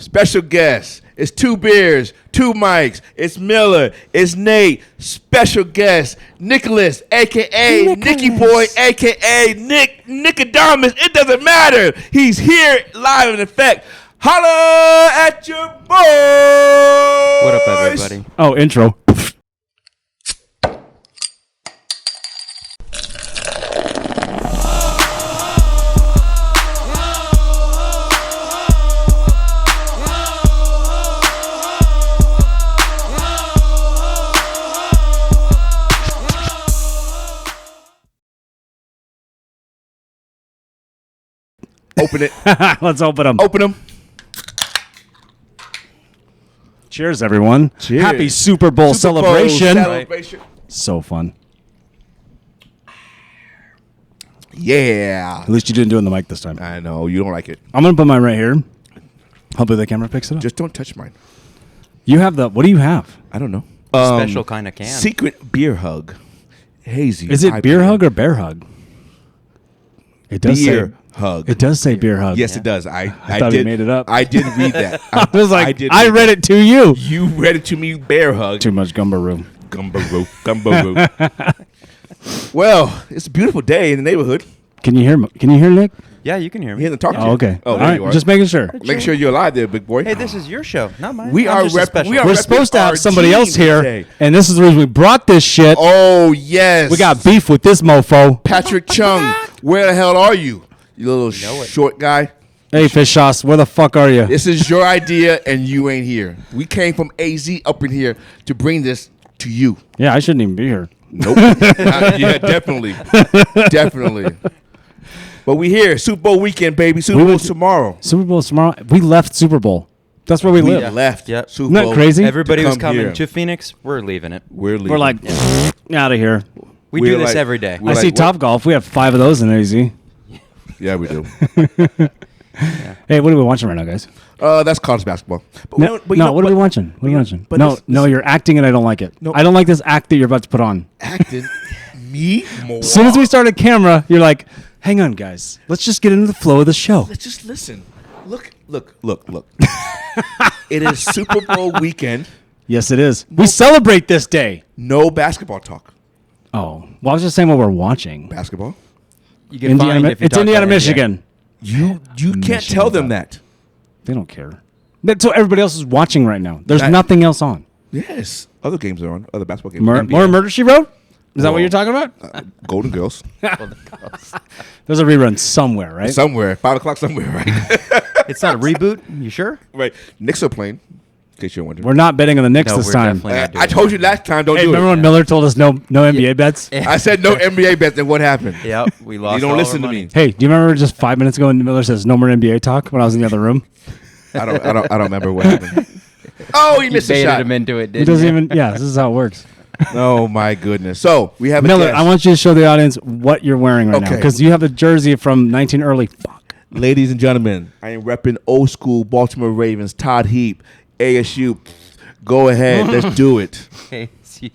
Special guest. It's 2 beers, 2 mics. It's Miller. It's Nate. Special guest, Nicholas, a.k.a. Nicky Boy, a.k.a. Nicodamus. It doesn't matter. He's here live in effect. Holla at your boys. What up, everybody? Oh, intro. Open it. Let's open them. Open them. Cheers, everyone. Cheers. Happy Super Bowl celebration. Celebration. So fun. Yeah. At least you didn't do it in the mic this time. I know. You don't like it. I'm going to put mine right here. Hopefully the camera picks it up. Just don't touch mine. You have the... What do you have? I don't know. Special kind of can. Secret beer hug. Hazy. Is it beer hug or bear hug? It does Beer say... hug. It does say beer hug. Yes, it does. I thought did, he made it up. I did read that. I was like, did I read it to you. You read it to me, bear hug. Too much gumbaroo. Gumbaroo. Well, it's a beautiful day in the neighborhood. Can you hear me? Can you hear Nick? Yeah, you can hear me. Here in the talk to Oh, you. okay. Oh, All there right, you are. just making sure. Make sure you're alive there, big boy. Hey, this is your show, not mine. We I'm are just a rep- special we are We're guest. supposed to our have somebody team else here, today. and this is the reason we brought this shit. Oh, yes. We got beef with this mofo. Patrick Chung. Where the hell are you? You little know it. short guy. Hey, Fish Sauce, where the fuck are you? This is your idea, and you ain't here. We came from AZ up in here to bring this to you. Yeah, I shouldn't even be here. Nope. Yeah, definitely. Definitely. But we here. Super Bowl weekend, baby. Super Bowl tomorrow. Super Bowl tomorrow. We left Super Bowl. That's where we We live. left Yep. Super Isn't that Bowl. crazy? Everybody was come coming here. to Phoenix. We're leaving it. We're leaving. We're like, out of here. We We're do this like- every day. we're I see like, Top Golf. We have 5 of those in AZ. Yeah, we do. Hey, what are we watching right now, guys? That's college basketball. But No, but you know, what are we but watching? What are we watching? but No, this- no, you're acting and I don't like it. No. I don't like this act that you're about to put on. acting me more. As soon as we started camera, you're like, hang on, guys. Let's just get into the flow of the show. Let's just listen. Look. It is Super Bowl weekend. Yes, it is. We celebrate this day. No basketball talk. Oh, well, I was just saying what we're watching. Basketball. You get fined if you It's talk Indiana, about NBA. Michigan. You can't Michigan tell them talk. that. They don't care. That's what everybody else is watching right now. There's That- nothing else on. Yes. Other games are on. Other basketball games. More NBA. Murder, She Wrote? Is that what Well, you're talking about? Golden Girls. There's a rerun somewhere, right? Somewhere. 5 o'clock somewhere, right? It's not a reboot. You sure? Right. Knicks are playing. In case you're wondering. We're not betting on the Knicks No, this we're time. definitely not doing I told you last time, don't Hey, do remember it. when Miller told us no NBA bets? I said no NBA bets, and what happened? Yep, we lost. You don't all listen our to money. me. Hey, do you remember just 5 minutes ago when Miller says no more NBA talk when I was in the other room? I don't remember what happened. Oh, he You missed a baited shot. him into it, He didn't doesn't you? even. Yeah, this is how it works. Oh my goodness. So we have a Miller, guest. I want you to show the audience what you're wearing right now Okay. because you have a jersey from 19 early. Fuck. Ladies and gentlemen, I am repping old school Baltimore Ravens, Todd Heap, ASU. Go ahead, let's do it. Okay, see.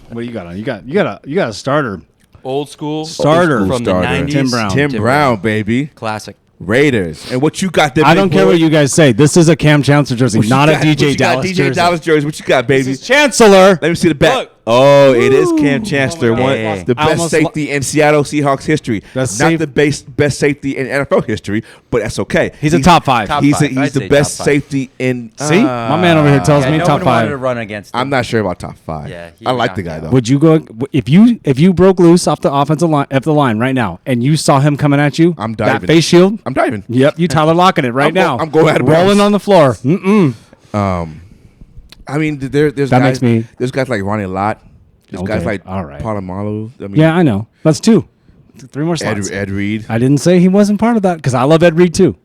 What do you got on? You got a starter. Old school Starter. from Old school the starter. 90s. Tim Brown. Tim Brown, baby. Classic. Raiders. And what you got there, I big don't care boy? what you guys say. This is a Cam Chancellor jersey, What you not a got? DJ What you got? Dallas DJ jersey. Dallas jersey. What you got, baby? This is Chancellor. Let me see the back. Look. Oh, it is Cam Chancellor, Oh my one God. the I best almost safety in Seattle Seahawks history. Best Not safe- the best safety in NFL history, but that's okay. He's a top 5. Top He's five. I'd he's the say best top five. safety in. See? My man over here tells Yeah, me no top one wanted 5. to run against him. I'm not sure about top 5. Yeah, he I like knocked the guy out. though. Would you go if you broke loose off the offensive line of the line right now and you saw him coming at you? I'm That diving. face shield. I'm diving. Yep, you Tyler Lockett it right I'm now. I'm going out of rolling bounds. on the floor. Mm-mm. I mean, there's That guys, makes me- There's guys like Ronnie Lott. There's Okay, guys like all right. Palomalu. I mean, Yeah, I know. That's 2. 3 more slots. Ed Reed. I didn't say he wasn't part of that because I love Ed Reed too.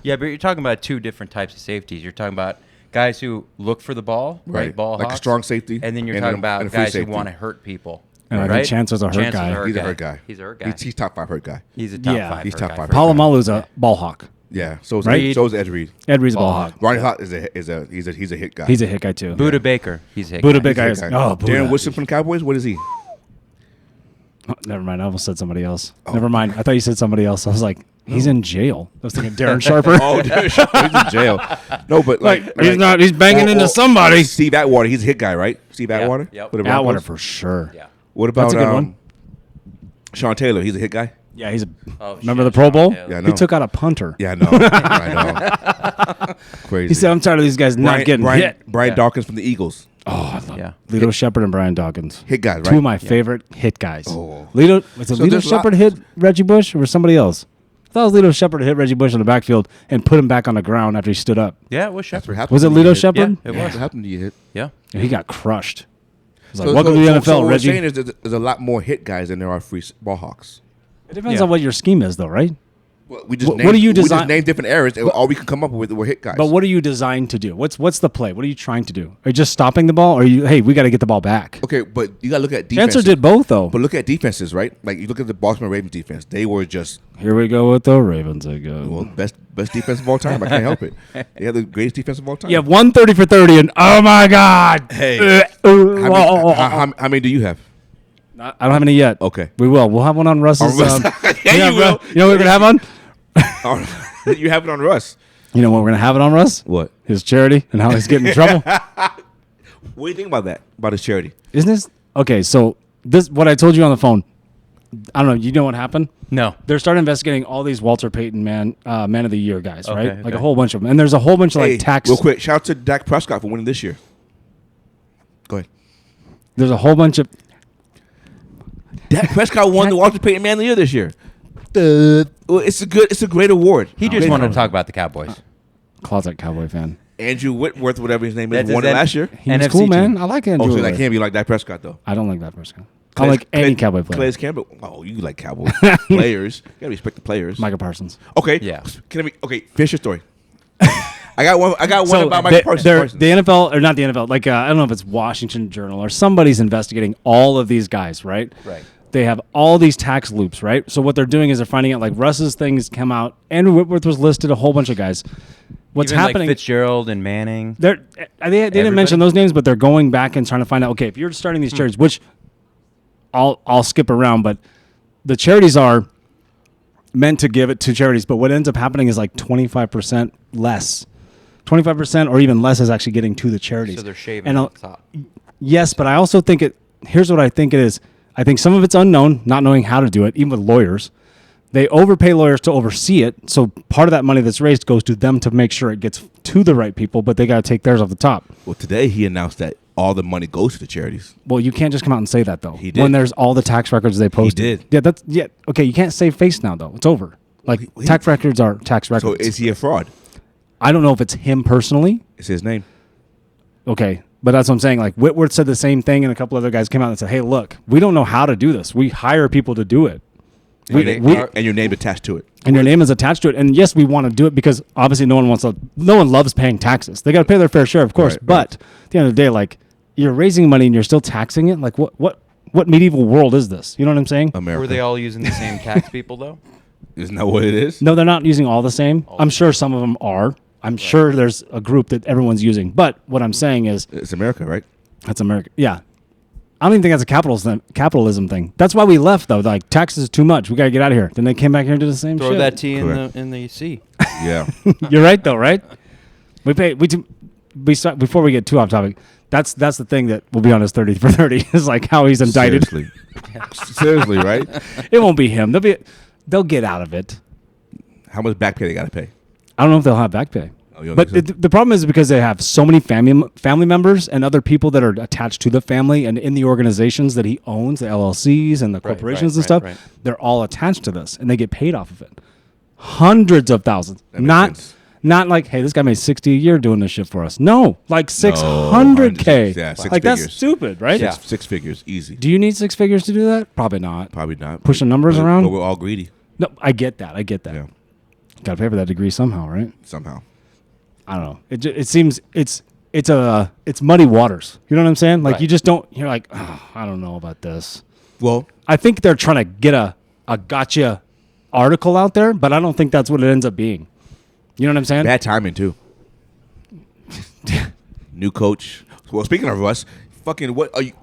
Yeah, but you're talking about 2 different types of safeties. You're talking about guys who look for the ball, right? Ball like a hawks. strong safety, And then you're and talking a about free guys who safety. want to hurt people. And I think Chancellor's a hurt guy. He's a hurt guy. He's a hurt guy. He's top 5 hurt guy. He's a top Yeah. 5. He's hurt top guy 5 for hurt sure. guy. Palomalu's a ball hawk. Yeah. So is Right? so is Ed Reed. Ed Reed's a ball Ball hawk. Ronnie Lott is a hit guy. He's a hit guy too. Buda Baker. He's a hit Buda guy. Baker. He's a hit Oh, guy. Buda. Darren Woodson from the Cowboys. What is he? Oh, never mind. I almost said somebody else. Never mind. I thought you said somebody else. I was like, He's in jail. I was thinking Darren Sharper. Oh, he's in jail. No, but he's not. He's banging into somebody. Steve Atwater, he's a hit guy, right? Steve Atwater. Yep. With the Atwater Broncos? for sure. Yeah. What about That's a good one. Sean Taylor? He's a hit guy. Yeah, he's a. Oh, remember shit, the Pro Sean Bowl? Taylor. Yeah, I know. He took out a punter. Yeah, I know. I know. Crazy. He said, "I'm tired of these guys not getting hit." Brian Yeah. Dawkins from the Eagles. Oh, I love Yeah. Lito Shepard and Brian Dawkins. Hit guys, right? Two of my favorite hit guys. Oh. Was it So Lito there's a lot- Shepard hit Reggie Bush or was somebody else? I thought it was Lito Shepard hit Reggie Bush in the backfield and put him back on the ground after he stood up. Yeah, it was That's what Shepard. happened Was it when you Lito hit. Shepard? Yeah, it That's was. what happened to you hit. Yeah. And he got crushed. He's like, So- welcome so- to the so- NFL, so what we're Reggie. saying is that there's a lot more hit guys than there are free ball hawks. It depends Yeah. on what your scheme is, though, right? Well, we just What named, do you we design- just named different areas, and all we can come up with were hit guys. But what are you designed to do? What's the play? What are you trying to do? Are you just stopping the ball, or are you? Hey, we got to get the ball back. Okay, but you gotta look at defense. Chancellor did both, though. But look at defenses, right? Like you look at the Baltimore Ravens defense; they were just Here we go with the Ravens again. well best defense of all time. I can't help it. They have the greatest defense of all time. You have 130 for 30, and oh my God! Hey. How many do you have? I don't have any yet. Okay. We will. We'll have one on Russ's. On Russ. Yeah, you will. You know what we're gonna have on? You have it on Russ. You know what we're gonna have it on, Russ? What? His charity and how he's getting in trouble. What do you think about that? About his charity? Isn't this okay? So this what I told you on the phone. I don't know. You know what happened? No. They're starting investigating all these Walter Payton man of the year guys, right? Okay, Like a okay. whole bunch of them. And there's a whole bunch of Hey, like tax. real quick, shout out to Dak Prescott for winning this year. Go ahead. There's a whole bunch of. Dak Prescott won the Walter Payton Man of the Year this year. Well, it's a great award. He just wanted to talk about the Cowboys. Closet Cowboy fan. Andrew Whitworth, whatever his name is, That's- won it that- last year. He was NFC cool, team. man. I like Andrew. Oh, so you Whitworth. like him? You like Dak Prescott though? I don't like that person. I like any Cowboy player. Calais Campbell. Oh, you like Cowboy players? You gotta respect the players. Micah Parsons. Okay. Yeah. Can I be okay? Finish your story. I got one. I got one about Micah Parsons. The NFL, or not the NFL, like I don't know if it's Washington Journal or somebody's investigating all of these guys, right? Right. They have all these tax loops, right? So what they're doing is they're finding out like Russ's things come out. Andrew Whitworth was listed, a whole bunch of guys. What's Even happening? Like Fitzgerald and Manning. They didn't mention those names, but they're going back and trying to find out. Okay, if you're starting these charities, which I'll skip around, but the charities are meant to give it to charities. But what ends up happening is like 25% less, 25% or even less is actually getting to the charities. So they're shaving And on top. yes, but I also think it. Here's what I think it is. I think some of it's unknown, not knowing how to do it, even with lawyers. They overpay lawyers to oversee it, so part of that money that's raised goes to them to make sure it gets to the right people, but they got to take theirs off the top. Well, today he announced that all the money goes to the charities. Well, you can't just come out and say that though. He did. When there's all the tax records they posted. did. Yeah, okay, you can't save face now though. It's over. Like tax records are tax So records. is he a fraud? I don't know if it's him personally. It's his name. Okay, but that's what I'm saying. Like Whitworth said the same thing, and a couple other guys came out and said, "Hey, look, we don't know how to do this. We hire people to do it." And your name attached to it. And your name is attached to it. And yes, we want to do it because obviously no one loves paying taxes. They got to pay their fair share, of course. Right, but at the end of the day, like you're raising money and you're still taxing it. Like what medieval world is this? You know what I'm saying? America. Were they all using the same tax people though? Isn't that what it is? No, they're not using all the same. I'm sure some of them are. I'm sure there's a group that everyone's using. But what I'm saying is It's America, right? that's America. Yeah. I don't even think that's a capitalism thing. That's why we left though. Like taxes is too much. We got to get out of here. Then they came back here and did the same Throw shit. that tea Correct. in the sea. Yeah. You're right though, right? We start before we get too off topic. That's the thing that will be on his 30 for 30 is like how he's indicted. Seriously. Seriously, right? It won't be him. They'll get out of it. How much back pay they got to pay? I don't know if they'll have back pay. Oh, you don't But think so? the problem is because they have so many family members and other people that are attached to the family and in the organizations that he owns, the LLCs and the corporations and stuff. right. They're all attached to this and they get paid off of it. Hundreds of thousands. That makes sense. Not like, hey, this guy made 60 a year doing this shit for us. No, like 600K. hundreds. Yeah, six like that's figures. stupid, right? Yeah. Six figures, easy. Do you need 6 figures to do that? Probably not. Probably not. Pushing numbers But- around? But we're all greedy. No, I get that. Yeah, Got to pay for that degree somehow, right? somehow. I don't know. It seems it's muddy waters. You know what I'm saying? Like Right. you just don't. You're like, oh, I don't know about this. Well, I think they're trying to get a gotcha article out there, but I don't think that's what it ends up being. You know what I'm saying? bad timing too. New coach. Well, speaking of Russ, fucking what are you?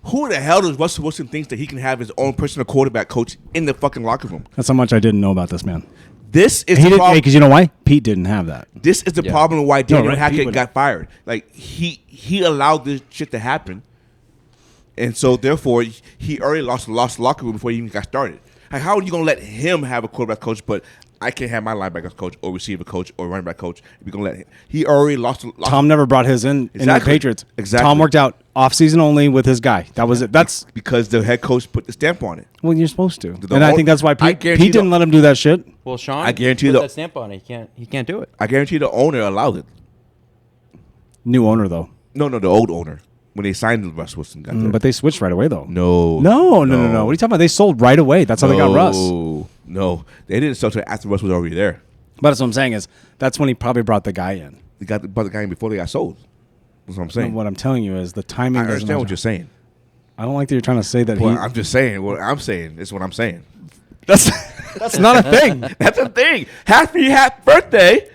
Who the hell does Russell Wilson thinks that he can have his own personal quarterback coach in the fucking locker room? That's how much I didn't know about this man. This is He the didn't problem. because you know why? Pete didn't have that. This is the problem why Daniel right, Hackett he would- got fired. Like he allowed this shit to happen, and so therefore he already lost locker room before he even got started. Like, how are you gonna let him have a quarterback coach, but I can't have my linebacker coach or receiver coach or running back coach? We're gonna let him. He already lost. Tom never brought his in the Exactly. Patriots. Exactly. Tom worked out off season only with his guy. That was it. That's because the head coach put the stamp on it. well, you're supposed to. The And I whole- think that's why I Pete guarantee didn't the- let him do that shit. Well, Sean, I guarantee put the- that stamp on it. He can't do it. I guarantee the owner allowed it. New owner though. No, the old owner when they signed Russ Wilson got there. But they switched right away though. No. No. What are you talking about? They sold right away. That's how they got Russ. No, they didn't sell to after Russ was already there. But that's what I'm saying is that's when he probably brought the guy in. They brought the guy in before they got sold. That's what I'm saying. And what I'm telling you is the timing. I doesn't understand what matter. you're saying. I don't like that you're trying to say that Well, he. I'm just saying what I'm saying. Is what I'm saying. That's not a thing. That's a thing. Happy birthday.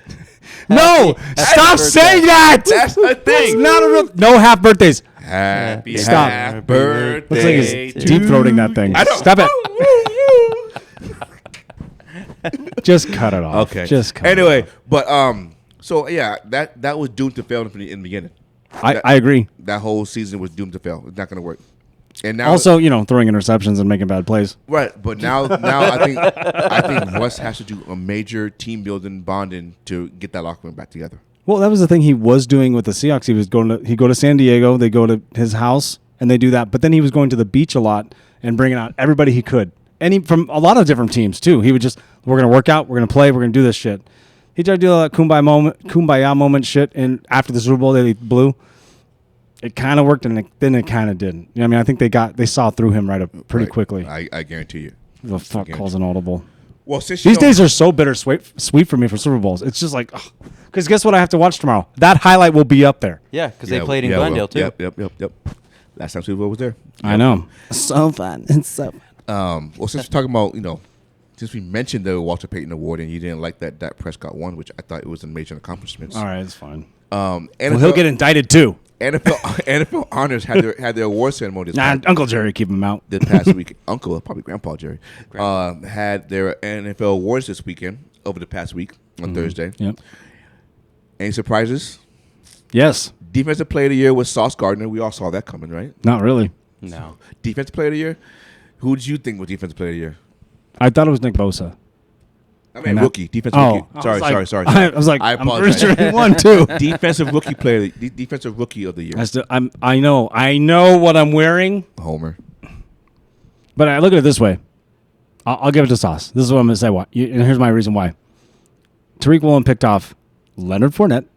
No, stop saying that. That's a thing. It's not a real. No half birthdays. Happy Stop. birthday. Looks like he's deep throating that thing. I know. Stop it. Just cut it off. Okay. Just cut anyway, it off. but so yeah, that was doomed to fail in the beginning. I agree. That whole season was doomed to fail. It's not going to work. And now, Also, throwing interceptions and making bad plays. right? But now I think Russ has to do a major team building, bonding to get that locker room back together. Well, that was the thing he was doing with the Seahawks. He'd go to San Diego. They go to his house and they do that. But then he was going to the beach a lot and bringing out everybody he could. And from a lot of different teams too. He would just, we're going to work out, we're going to play, we're going to do this shit. He tried to do that kumbaya moment shit. And after the Super Bowl, they blew. It kind of worked, and then it kind of didn't. You know what I mean, I think they saw through him pretty quickly. I guarantee you. The fuck calls an audible. Well, since These days are so bittersweet for me for Super Bowls. It's just like, because guess what I have to watch tomorrow? That highlight will be up there. Yeah, because they played in Glendale too. Yep. Last time Super Bowl was there. I know. So fun. It's so fun. Well, since we're talking about, since we mentioned the Walter Payton Award and you didn't like that Dak Prescott won, which I thought it was a major accomplishment. All right, it's fine. NFL, Well, he'll get indicted too. NFL honors had their award ceremony Uncle Jerry, keep him out. this past week. Uncle, probably Grandpa Jerry, had their NFL awards this weekend over the past week on Thursday. Yep. Any surprises? Yes. Defensive Player of the Year was Sauce Gardner. We all saw that coming, right? Not really. No. Defensive Player of the Year. Who did you think was Defensive Player of the Year? I thought it was Nick Bosa. I mean, And that- rookie, defensive rookie. Sorry. I was like, I I'm apologize. pretty sure he won too. Defensive rookie player, defensive rookie of the year. I know what I'm wearing, Homer. but I look at it this way. I'll give it to Sauce. This is what I'm going to say. Why? And here's my reason why. Tariq Woolen picked off Leonard Fournette,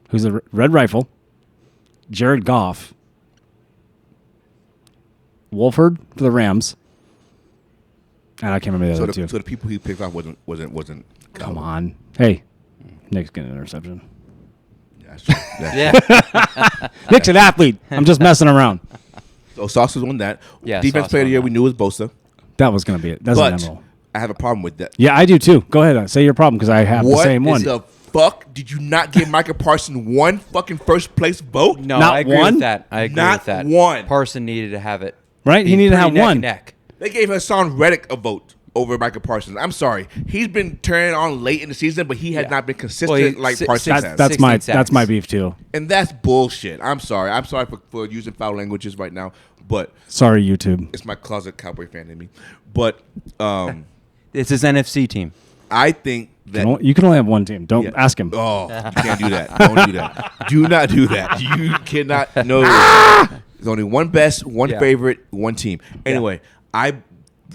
who's a Red Rifle, Jared Goff, Wolford for the Rams, and I can't remember the other two. So the people he picked off wasn't. Come on. Hey, Nick's getting an interception. Yeah. Nick's an athlete. I'm just messing around. So Sauce was on that. Yeah, Defense Sauce player of the won year that. we knew was Bosa. That was going to be it. That's But inevitable. I have a problem with that. Yeah, I do too. Go ahead. Say your problem because I have the same one. What the fuck did you not give Micah Parsons one fucking first place vote? No, Not I agree one? with that. I agree Not with that. one. Parson needed to have it. Right? He be needed to pretty have neck one. and neck. They gave Hassan Reddick a vote over Micah Parsons. I'm sorry. He's been turning on late in the season, but he has Yeah. not been consistent Well, he- like si- Parsons six- has. That's my 16 sacks. beef too. And that's bullshit. I'm sorry. I'm sorry for using foul languages right now, but Sorry, YouTube. it's my closet Cowboy fan in me. But It's his NFC team. I think that You can only have one team. Don't Yeah. ask him. Oh, you can't do that. Don't do that. Do not do that. You cannot. No. There's only one best, one Yeah. favorite, one team. Anyway, I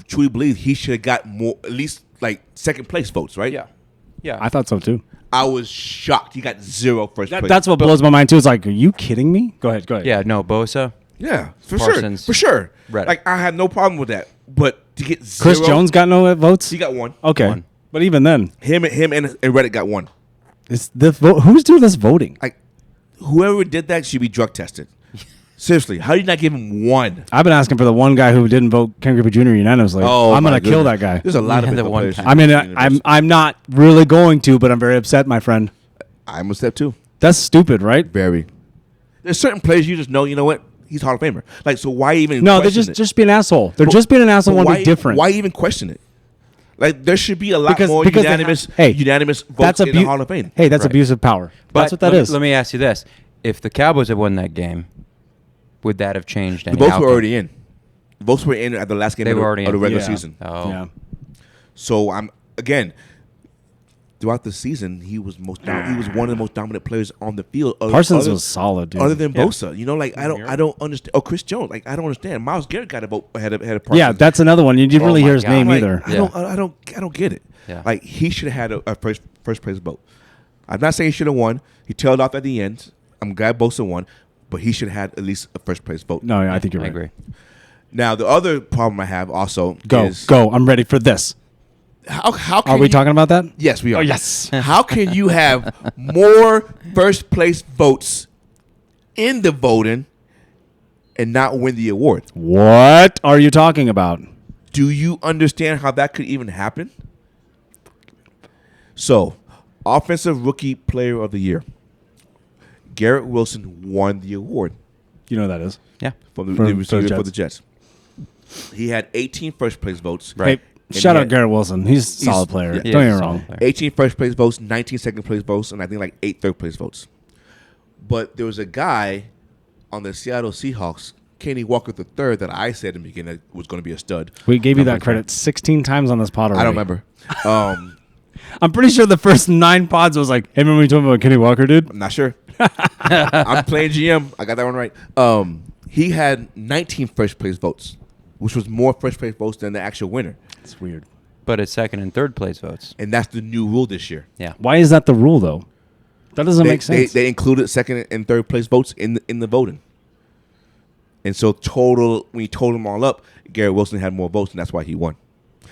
truly believe he should have got more, at least like second place votes, right? Yeah. I thought so too. I was shocked. He got zero first place. That's what blows my mind too. It's like, are you kidding me? Go ahead. Yeah, no, Bosa. yeah, for Parsons, sure. For sure. Reddick. Like, I had no problem with that. But to get zero. Chris Jones got no votes? He got one. Okay. One. But even then, Him and Reddick got one. it's the who's doing this voting? Like, whoever did that should be drug tested. Seriously, how do you not give him one? I've been asking for the one guy who didn't vote Ken Griffey Jr. unanimously. I'm my gonna kill goodness. that guy. There's a lot of Yeah, the people one players. time. I mean, I'm not really going to, but I'm very upset, my friend. I'm a step too. That's stupid, right? Very. There's certain players you just know. You know what? He's Hall of Famer. Like, so why even? No, they're question it? just be an asshole. They're just being an asshole. But Want to be different. Why even question it? Like there should be a lot Because- more because they unanimous have- unanimous votes in the Hall of Fame. Hey, that's Right. abuse of power. But That's what that let is. Let me ask you this: if the Cowboys had won that game, would that have changed The any votes outcome? were already in. The votes were in at the last game They of were the, already of the in. regular Yeah. season. Oh, Yeah. So I'm again throughout the season he was he was one of the most dominant players on the field. Parsons was solid, dude. other than Yeah. Bosa. You know, like I don't understand. Oh, Chris Jones, like I don't understand. Miles Garrett got a vote ahead of Parsons. Yeah, that's another one. You didn't really my hear his God. name Like, either. I don't get it. Yeah. Like he should have had a first place vote. I'm not saying he should have won. He tailed off at the end. I'm glad Bosa won, but he should have had at least a first place vote. No, I think you're I right. agree. Now the other problem I have also Go, is go. I'm ready for this. how can Are we you- talking about that? Yes, we are. Oh, yes. How can you have more first place votes in the voting and not win the award? What are you talking about? Do you understand how that could even happen? So, Offensive Rookie Player of the Year. Garrett Wilson won the award You know what that is. Yeah. from the, For- the for receiver the for the Jets. He had 18 first place votes. Right. Hey, shout he out had- Garrett Wilson. He's a solid player. yeah. Don't He get is me a solid wrong. player. 18 first place votes, 19 second place votes, and I think like 8 third place votes. But there was a guy on the Seattle Seahawks, Kenny Walker III, that I said in the beginning was going to be a stud. We gave you that Numbers, credit 16 times on this pod already. I don't remember. I'm pretty sure the first 9 pods was like, hey, remember we told me about Kenny Walker, dude? I'm not sure. I'm playing GM. I got that one right. He had 19 first place votes, which was more first place votes than the actual winner. It's weird. But it's second and third place votes. And that's the new rule this year. Yeah. Why is that the rule, though? That doesn't make sense. They included second and third place votes in the voting. And so when you total them all up, Garrett Wilson had more votes, and that's why he won.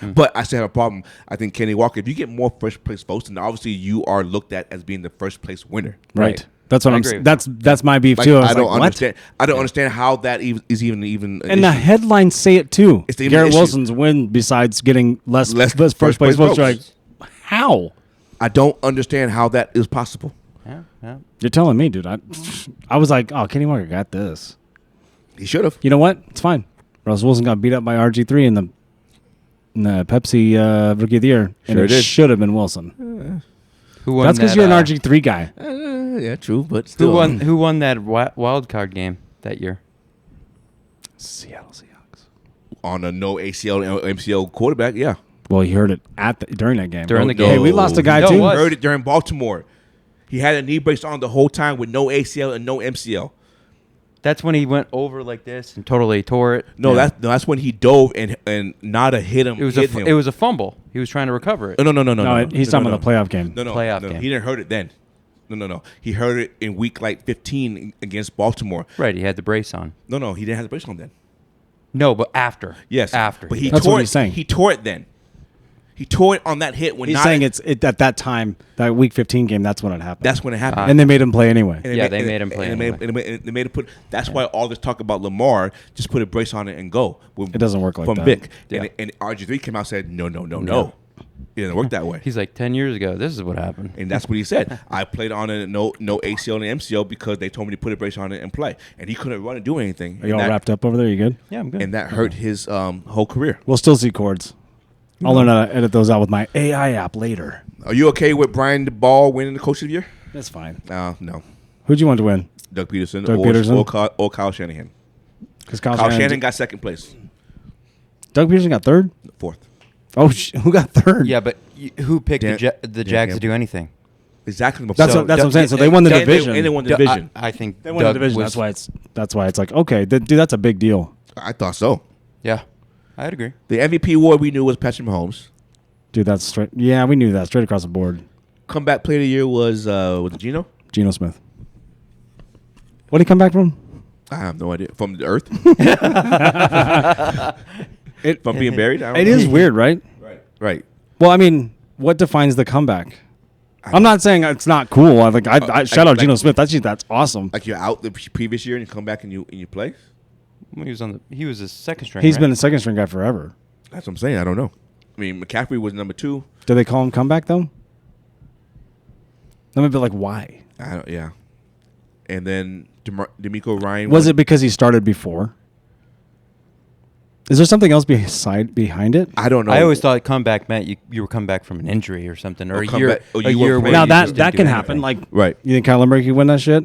But I still have a problem. I think Kenny Walker, if you get more first place votes, then obviously you are looked at as being the first place winner. right. Right. That's what I I'm agree saying. with That's my beef, Like, too. I don't like, what? understand. I don't understand how that is even an And the issue. headlines say it, too. It's the Garrett issue. Wilson's win besides getting less first place place votes. You're votes. like, how? I don't understand how that is possible. Yeah. Yeah. You're telling me, dude. I was like, oh, Kenny Walker got this. He should have. You know what? It's fine. Russell Wilson got beat up by RG3 in the Pepsi Rookie of the Year, and Sure it did. should have been Wilson. Who won? That's because that, you're an RG3 guy. Yeah, true, but still. Who won that wild card game that year? Seattle Seahawks. On a no ACL and MCL quarterback? Yeah. Well, you heard it during that game. During the Hey, game. we lost a guy No, too. it was. Heard it during Baltimore. He had a knee brace on the whole time with no ACL and no MCL. That's when he went over like this and totally tore it. No, Yeah. that's when he dove and Nada hit him. It was hit him. it was a fumble. He was trying to recover it. No. He's talking about the playoff game. No. Playoff game. He didn't hurt it then. No. He hurt it in week like 15 against Baltimore. Right, he had the brace on. No. He didn't have the brace on then. No, but after. Yes. After. But he That's tore what it. he's saying. He tore it then. He tore it on that hit when He's Nada, saying it's at that time, that Week 15 game. That's when it happened. that's when it happened. and they made him play anyway. And Yeah, they made him play and anyway. they made him put. That's why all this talk about Lamar, just put a brace on it and go. It doesn't work like from that. Vic. Yeah. And RG3 came out and said, no. It didn't work that way. He's like 10 years ago. This is what happened. And that's what he said. I played on it no ACL and MCL because they told me to put a brace on it and play. And he couldn't run and do anything. Are you all wrapped up over there? You good? Yeah, I'm good. And that hurt his whole career. We'll still see chords. I'll learn how to edit those out with my AI app later. Are you okay with Brian Ball winning the Coach of the Year? That's fine. No. Who'd you want to win? Doug Peterson, Doug Peterson? or Kyle Shanahan. Because Kyle Shanahan got second place. Doug Peterson got third? Fourth. Oh, who got third? Yeah, but who picked Dan- the Jags to do anything? Exactly. That's So what I'm Doug- saying. So they won the And division. they won the division. I think They won Doug the division. was- That's why it's like, okay, dude, that's a big deal. I thought so. Yeah, I'd agree. The MVP award we knew was Patrick Mahomes. Dude, that's straight. Yeah, we knew that straight across the board. Comeback player of the year was it Geno? Geno Smith. What did he come back from? I have no idea. From the earth? From being buried? I don't It know. is weird, right? Right. Well, I mean, what defines the comeback? I'm not saying it's not cool. I shout out Geno Smith. That's awesome. Like you're out the previous year and you come back and you play? When he was a second string. He's right? been a second string guy forever. That's what I'm saying. I don't know. I mean, McCaffrey was number 2. Do they call him comeback though? Let me be like, why? Yeah. And then D'Amico Ryan Was it because he started before? Is there something else behind it? I don't know. I always thought comeback meant you were coming back from an injury or something, or a come year. back- oh, a you were year playing- where Now you just that didn't can do happen. anything. Like, Right. you think Kyler Murray can win that shit?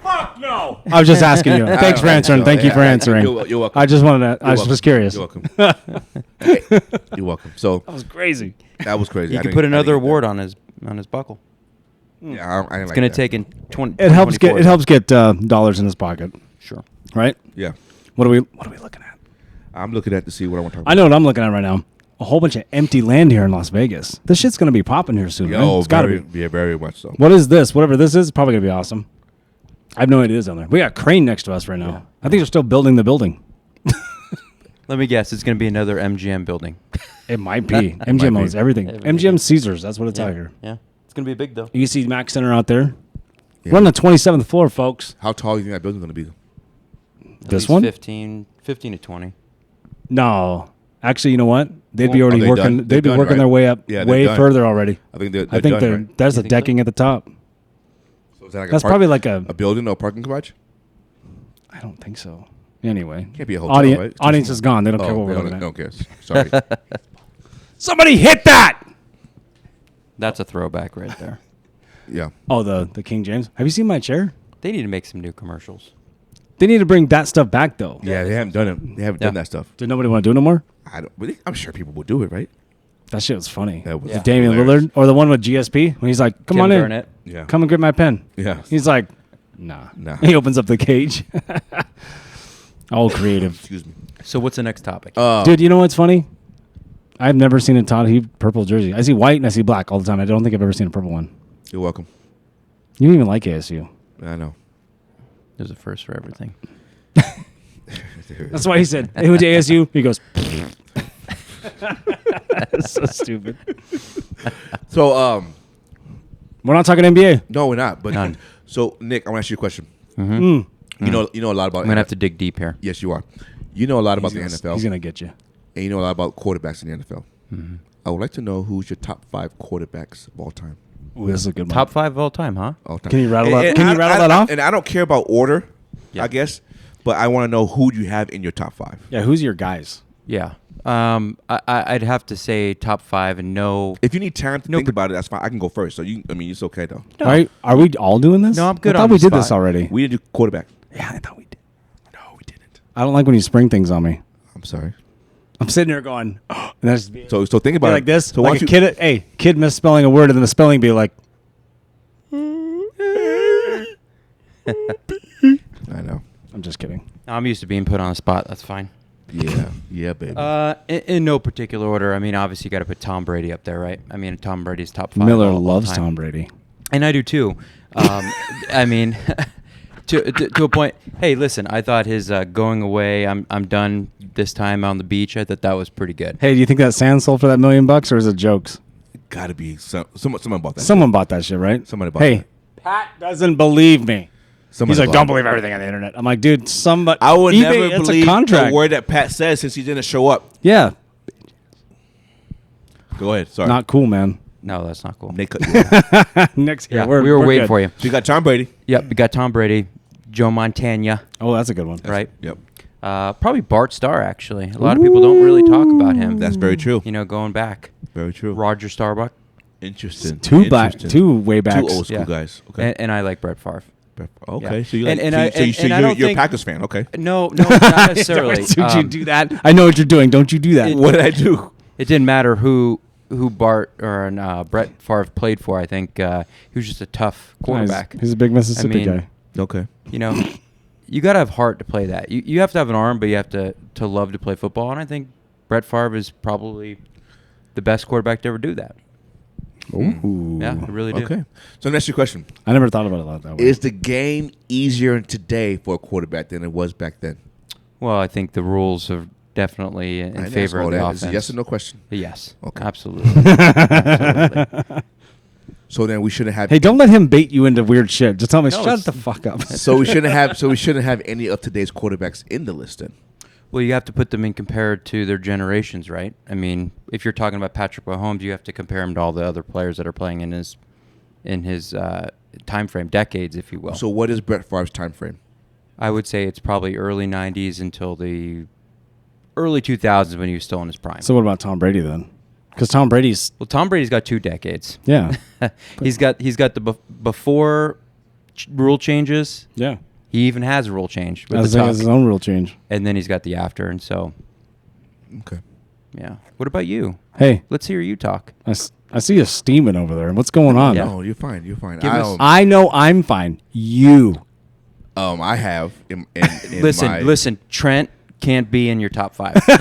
Fuck no. I was just asking you. Thanks for answering. Thank you for answering. You're welcome. I just wanted to. I was welcome. just curious. You're welcome. Hey, you're welcome. So That was crazy. that was crazy. You I could didn't- put I another didn't get award on his buckle. that. Yeah, I didn't It's like going to that. take in 20. It helps get 2024. dollars in his pocket, Sure. right? Yeah, What are we looking at? I'm looking at to see what I want to talk I about. know what I'm looking at right now. A whole bunch of empty land here in Las Vegas. This shit's gonna be popping here soon. Right? It's gotta be. Yeah, very much so. What is this? Whatever this is, probably gonna be awesome. I have no idea down there. We got a crane next to us right now. Yeah. I think they're still building the building. Let me guess. It's going to be another MGM building. It might be. MGM might owns be. everything. Everything. MGM Caesars. That's what it's out Yeah. here. Yeah. It's going to be big, though. You see Mac Center out there. Yeah. We're on the 27th floor, folks. How tall do you think that building's going to be? At This least one? 15 to 20. No, actually, you know what? They'd be Well, already are they working. done? They'd They're be done, working right? their way up, Yeah, they're way done. further already. I think they're I think done, right? there's You a think so? decking at the top. So is that like That's a park, probably like a. a building or a parking garage? I don't think so. Anyway, Can't be a hotel, audience, right? It's audience just- is gone. They don't care Oh, what they we're looking don't at. care. Sorry. Somebody hit that! That's a throwback right there. Yeah. Oh, the King James. Have you seen my chair? They need to make some new commercials. They need to bring that stuff back though. Yeah, they haven't done it. They haven't done that stuff. Did nobody want to do it no more? I don't. But I'm sure people will do it, right? That shit was funny. That was With Damian hilarious. Lillard or the one with GSP when he's like, "Come Tim on in, Burnett. Yeah. come and grab my pen." Yeah. He's like, "Nah." Nah. He opens up the cage. All creative, Excuse me. So what's the next topic? dude. You know what's funny? I've never seen a Todd Heap purple jersey. I see white and I see black all the time. I don't think I've ever seen a purple one. You're welcome. You don't even like ASU. I know. There's a first for everything. That's why he said, "Hey, went to ASU." He goes, "That's so stupid." So, We're not talking NBA. no, we're not. But None. so, Nick, I want to ask you a question. Mm. You know a lot about. I'm going to have to dig deep here. Yes, you are. You know a lot about the He's NFL, gonna get you. and you know a lot about quarterbacks in the NFL. Mm-hmm. I would like to know who's your top 5 quarterbacks of all time. Ooh, this is a good one. Top 5 of all time, huh? All time. Can you rattle And- that- and can you I- rattle I- that off? And I don't care about order, Yeah. I guess, but I want to know who you have in your top 5. Yeah, who's your guys? Yeah. I'd have to say top 5 and no. If you need time to No, think but- about it, that's fine. I can go first. So it's okay though. No. All right, are we all doing this? No, I'm good I thought on we the did this spot. already. We didn't do quarterback. Yeah, I thought we did. No, we didn't. I don't like when you spring things on me. I'm sorry. I'm sitting there going, and that's So think about it like this. So why like a don't you- kid. Hey, kid misspelling a word, and then the spelling be like, I know. I'm just kidding. I'm used to being put on the spot. That's fine. Yeah, baby. In no particular order. I mean, obviously, you got to put Tom Brady up there, right? I mean, Tom Brady's top 5. Miller all loves time. Tom Brady. And I do too. I mean, to a point. Hey, listen, I thought his going away, I'm done this time on the beach. I thought that was pretty good. Hey, do you think that sand sold for that $1 million, or is it jokes? Gotta be someone bought that. Someone bought that shit, right? Somebody bought Hey, that. Pat doesn't believe me. Somebody He's like, bought don't it. believe everything on the internet. I'm like, dude, somebody. I would eBay, never it's believe a contract. a word that Pat says since he didn't show up. Yeah, Go ahead. Sorry. not cool, man. No, that's not cool. Nick cut you off. Next, Yeah, we're, we were waiting good. for you. So you got Tom Brady. Yep, we got Tom Brady, Joe Montana, Oh, that's a good one. right? Yep. Probably Bart Starr, actually. A lot of people don't really talk about him. That's very true. You know, going back. Very true. Roger Starbuck. Interesting. Two way backs. Two old school Yeah. guys. Okay. And I like Brett Favre. Okay. Yeah. So you like, And so, I- you- so, you- and- so and I you're, don't you're a think- Packers fan. Okay. No, not necessarily. Don't you do that? I know what you're doing. Don't you do that? What did I do? It didn't matter who Bart or Brett Favre played for. I think he was just a tough quarterback. He's a big Mississippi I mean, guy. Okay. You know, you got to have heart to play that. You have to have an arm, but you have to love to play football. And I think Brett Favre is probably the best quarterback to ever do that. Ooh. Yeah, I really do. Okay. So next your question: I never thought about it that way. is the game easier today for a quarterback than it was back then? Well, I think the rules are definitely I in didn't favor ask all of the that. offense. It's a yes or no question. Yes. Okay. Absolutely. Absolutely. So then we shouldn't have. Hey, don't let him bait you into weird shit. Just tell me, No, shut it's- the fuck up. So we shouldn't have. So we shouldn't have any of today's quarterbacks in the list then. Well, you have to put them in compared to their generations, right? I mean, if you're talking about Patrick Mahomes, you have to compare him to all the other players that are playing in his time frame, decades, if you will. So what is Brett Favre's time frame? I would say it's probably early '90s until the early 2000s when he was still in his prime. So what about Tom Brady then? Because Tom Brady's Well, Tom Brady's got 2 decades. yeah He's got the before rule changes. yeah. He even has a rule change with As the tuck, his own rule change. and then he's got the after, and so Okay. yeah. What about you? Hey, Let's hear you talk. I see you steaming over there. What's going on? Yeah. No, you're fine. You're fine. Give us- I know I'm fine. You. I have in Listen. Trent can't be in your top 5. Okay?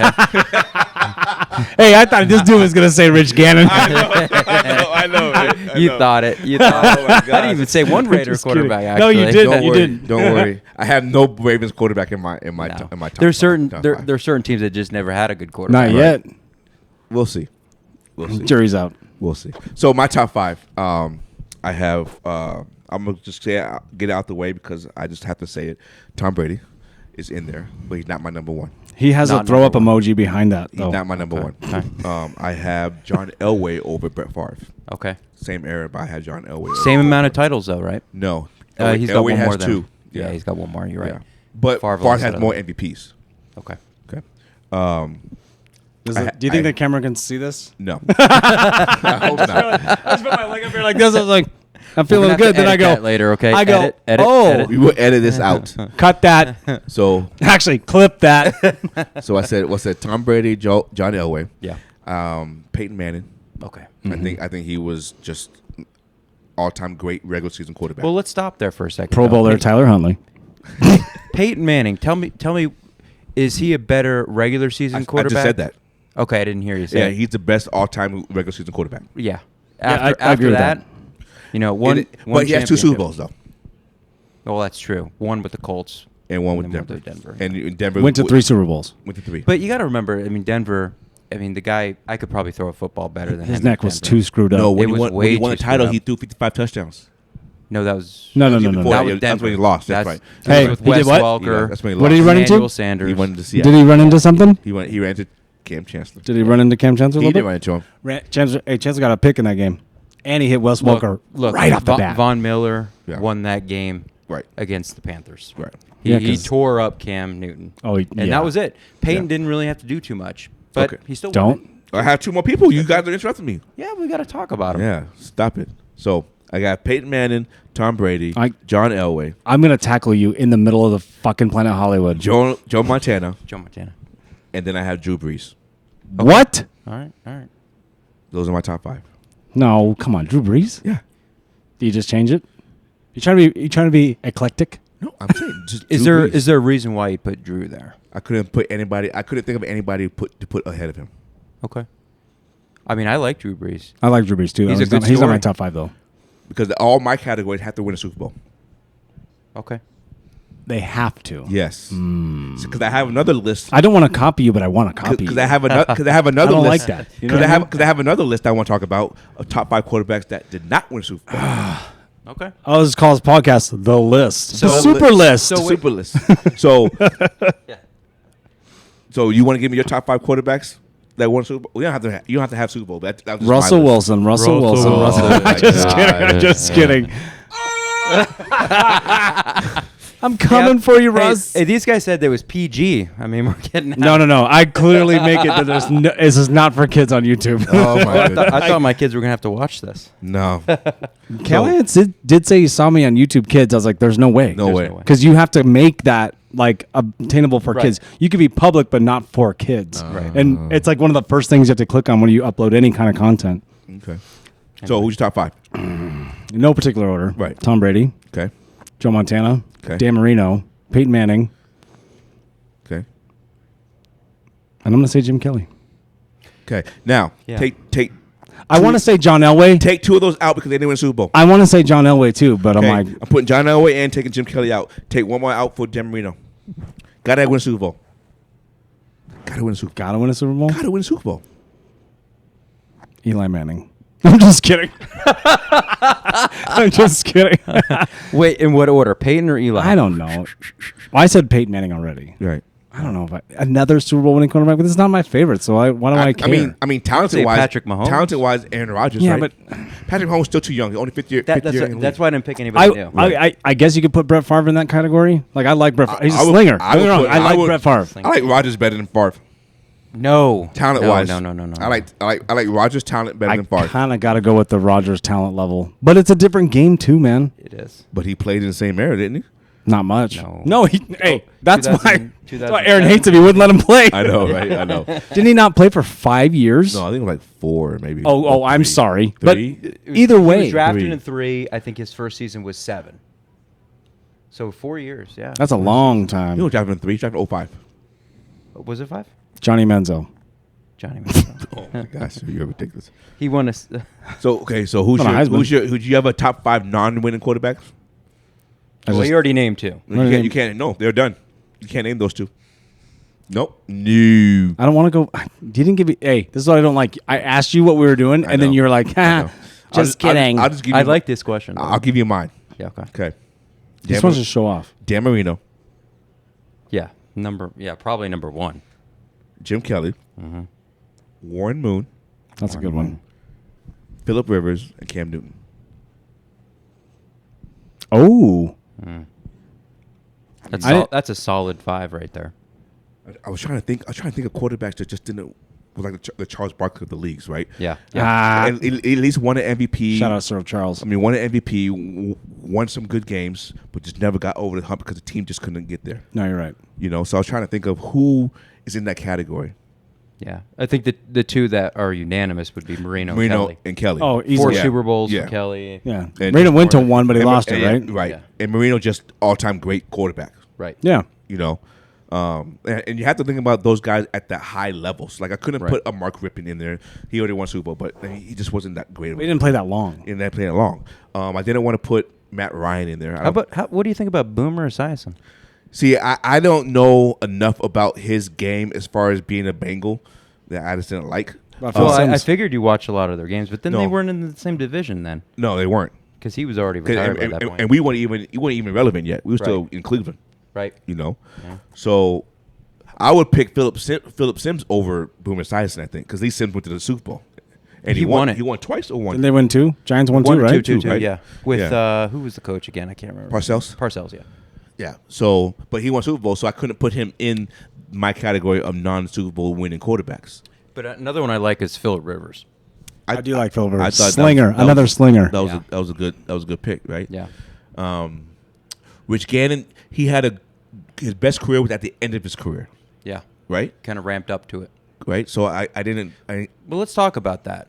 Hey, I thought this dude was gonna say Rich Gannon. I know. You thought it. You thought Oh, my I didn't gosh. even say one Raider Just quarterback. kidding. Actually, No, you didn't. Don't You worry. didn't. Don't worry. I have no Ravens quarterback in my No. top. There's certain top there five. are certain teams that just never had a good quarterback. Not yet. We'll see. We'll see. Jury's out. We'll see. So my top 5. I have. I'm gonna just get it out the way because I just have to say it. Tom Brady is in there, but he's not my number 1. He has Not a throw up number emoji behind that He's though. not my number one. Okay. I have John Elway over Brett Favre. Okay. Same era, but I had John Elway. Same amount of titles though, right? No, He's got Elway one has more than 2. Yeah, he's got one more. You're right. Yeah. But Favre Favre lost has that more other. MVPs. Okay. Okay. Do you think the camera can see this? No. I hope not. I just put my leg up here like this. I was like, I'm We're feeling gonna have good. to Then I edit go that later. Okay. I go. Edit, oh, edit. We will edit this out. cut that. So Actually, clip that. I said Tom Brady, John Elway, Yeah. Peyton Manning. Okay. I think he was just all-time great regular season quarterback. Well, let's stop there for a second. Pro though. Bowler Tyler Huntley. Peyton Manning. Tell me, is he a better regular season I quarterback? just said that. Okay, I didn't hear you say. Yeah, it. he's the best all-time regular season quarterback. Yeah. I After agree with that, that. you know, one But he has 2 Super championship. Bowls though, Well, that's true. One with the Colts. and one with And then Denver. one with Denver. And Denver Went to 3 Super Bowls. Went to 3. But you got to remember, I mean, Denver. I mean, the guy. I could probably throw a football better than His him. neck in was Denver. too screwed up. no, when It he was won, way the too title, screwed he up. threw 55 touchdowns. No, that was No. Before That that, was that's Denver. when he lost. That's right. That Hey, was with he Wes did what? Welker. Yeah, that's when he What lost. did he run into? Emmanuel Sanders. He went to Did Seattle. he run into something? He ran into Cam Chancellor. Did he run into Cam Chancellor a He little did bit? run into him. Chancellor got a pick in that game. And he hit Wes Welker right off the bat. Von Miller Yeah. won that game Right. against the Panthers. Right. He, Yeah, he 'cause- tore up Cam Newton. Oh, and yeah. that was it. Peyton Yeah. didn't really have to do too much, but Okay. he still won Don't. it. I have 2 more people. You guys are interrupting me. Yeah, we got to talk about him. Yeah, stop it. So I got Peyton Manning, Tom Brady, John Elway, I'm going to tackle you in the middle of the fucking planet Hollywood. Joe Montana, Joe Montana. and then I have Drew Brees. What? All right. Those are my top 5. No, come on. Drew Brees? Yeah. Do you just change it? You trying to be eclectic? No, I'm saying just Is Drew there Brees. is there a reason why you put Drew there? I couldn't think of anybody to put ahead of him. Okay. I mean, I like Drew Brees. I like Drew Brees too. He's a good He's not my story. top 5 though. Because all my categories have to win a Super Bowl. Okay. They have to. Yes. Because I have another list. I don't want to copy you, but I want to copy you. Because I have another I don't list. like that. You know Because what I mean? I have another list I want to talk about of top 5 quarterbacks that did not win a Super Bowl. Okay. I'll just call this podcast The List. So- the Super List. The So wait- Super list. So, Yeah. so you want to give me your top 5 quarterbacks that won a Super Bowl? You don't have to have Super Bowl. That was just Russell my list. Wilson. Russell Wilson. Wilson. Oh, my Just kidding. I'm God. just kidding. I'm coming for you, Russ. Hey, these guys said there was PG. I mean, we're getting out. No. I clearly make it that there's no, this is not for kids on YouTube. Oh my I goodness. thought my kids were gonna have to watch this. No. Callahan did say he saw me on YouTube Kids. I was like, there's no way. No way. Because you have to make that like obtainable for Right. kids. You could be public, but not for kids. Right. And it's like one of the first things you have to click on when you upload any kind of content. Okay. So who's your top 5? In no particular order. Right. Tom Brady, Okay. Joe Montana, Okay. Dan Marino, Peyton Manning, Okay. and I'm going to say Jim Kelly. Okay. Now Yeah. take I want to say John Elway. take 2 of those out because they didn't win a Super Bowl. I want to say John Elway too, but Okay. I'm like, I'm putting John Elway and taking Jim Kelly out. Take 1 more out for Dan Marino. Gotta win a Super Bowl. Gotta win a Super Bowl. gotta win a Super Bowl. Gotta win a Super Bowl. Eli Manning. I'm just kidding. I'm just kidding. Wait, in what order? Peyton or Eli? I don't know. Well, I said Peyton Manning already. Right. I don't know if another Super Bowl winning quarterback, but this is not my favorite. So why do I care? I mean, say talented wise, Patrick Mahomes. Aaron Rodgers. Yeah, right? Patrick Mahomes still too young. He's only fifth year. That's why I didn't pick anybody new. I guess you could put Brett Favre in that category. Like I like Brett. Favre. He's a I would- slinger. I Don't get me would wrong, put- I I like would- Brett Favre. I like Rodgers better than Favre. No. Talent-wise. No. I like Rodgers' talent better I than Favre. kind of got to go with the Rodgers talent level, but it's a different game too, man. It is. But he played in the same era, didn't he? Not much. No. Hey, that's 2000 why Aaron hates him. He wouldn't let him play. I know, right? I know. Didn't he not play for 5 years? No, I think it was like 4 maybe. Oh, I'm Three. sorry. 3? But either He way, was drafted 3. in 3. I think his first season was 7. So 4 years, yeah. that's a long He time. was drafted in 3. He drafted in 05. Was it 5? Johnny Manziel. Johnny Manziel. Oh my gosh, you're ridiculous. He won a. So who's Hold on, Heisman. who do you have a top 5 non-winning quarterbacks? Well, you already named 2. You can't. No, they're done. You can't name those 2. Nope. No. I don't want to go. You didn't give me. Hey, this is what I don't like. I asked you what we were doing, and then know. you were like, I know. "Ha, just kidding." I'll just give you. I like this question. though. I'll give you mine. Yeah. Okay. Okay. This one's just show off. Dan Marino, Yeah. Probably number 1. Jim Kelly, Mm-hmm. Warren Moon, That's a good one. Phillip Rivers, and Cam Newton. Oh, That's a solid 5 right there. I was trying to think. I was trying to think of quarterbacks that just didn't was like the Charles Barkley of the leagues, right? Yeah. And at least won an MVP. shout out Sir Charles. I mean, won an MVP, won some good games, but just never got over the hump because the team just couldn't get there. No, you're right. You know, so I was trying to think of who is in that category. Yeah. I think the 2 that are unanimous would be Marino Kelly. and Kelly. Oh, 4 easily. Yeah. Super Bowls Yeah. for Kelly. Yeah, And Marino just went to more- 1, but he And- lost it, and- right? Right. Yeah. And Marino just all-time great quarterback. Right. Yeah. You know, and you have to think about those guys at that high levels. Like I couldn't Right. put a Mark Rippon in there. He already won Super Bowl, but he just wasn't that great. We didn't play that long. in that playing long. I didn't want to put Matt Ryan in there. What do you think about Boomer Esiason? See, I don't know enough about his game as far as being a Bengal that I just didn't like. About Phil Well, I Simms. figured you watch a lot of their games, but then No. they weren't in the same division then, No, they weren't. because he was already retired by that point. And we weren't even relevant yet. We were still Right. in Cleveland. Right. You know, Yeah. so I would pick Philip Sims over Boomer Esiason, I think, because Lee Sims went to the Super Bowl and He won it. He won twice or one. Didn't they win 2? Giants won 2, One or right? two, right? yeah. With Yeah. who was the coach again? I can't remember. Parcells? Yeah. Yeah. So, but he won Super Bowl, so I couldn't put him in my category of non-Super Bowl winning quarterbacks. But another one I like is Phillip Rivers. I do like Phil Rivers. I thought Slinger, another slinger. That was Yeah. that was a good pick, right? Yeah. Rich Gannon, he had his best career was at the end of his career, Yeah. right? Kind of ramped up to it. Right. So I didn't Well, let's talk about that.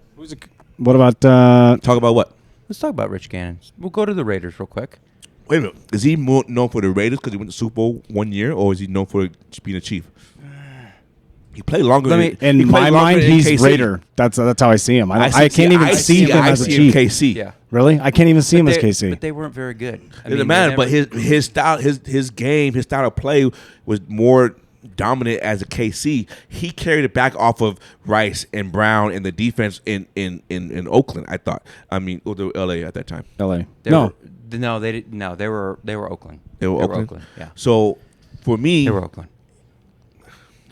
What about talk about what. Let's talk about Rich Gannon. We'll go to the Raiders real quick. Wait a minute. Is he more known for the Raiders because he went to Super Bowl 1 year, or is he known for being a Chief? He played longer. Let me- than, he in played my longer mind? than He's KC. Raider. That's how I see him. I can't even see him as a I see Chief. KC. Yeah. Really? I can't even see him as But KC. they weren't very good. It doesn't matter, but his style, his game, his style of play was more dominant as a KC. He carried it back off of Rice and Brown and the defense in Oakland. I thought. I mean, or the LA at that time. LA. They No. they didn't. No, they were Oakland. They were Oakland. Yeah. So for me, They were Oakland.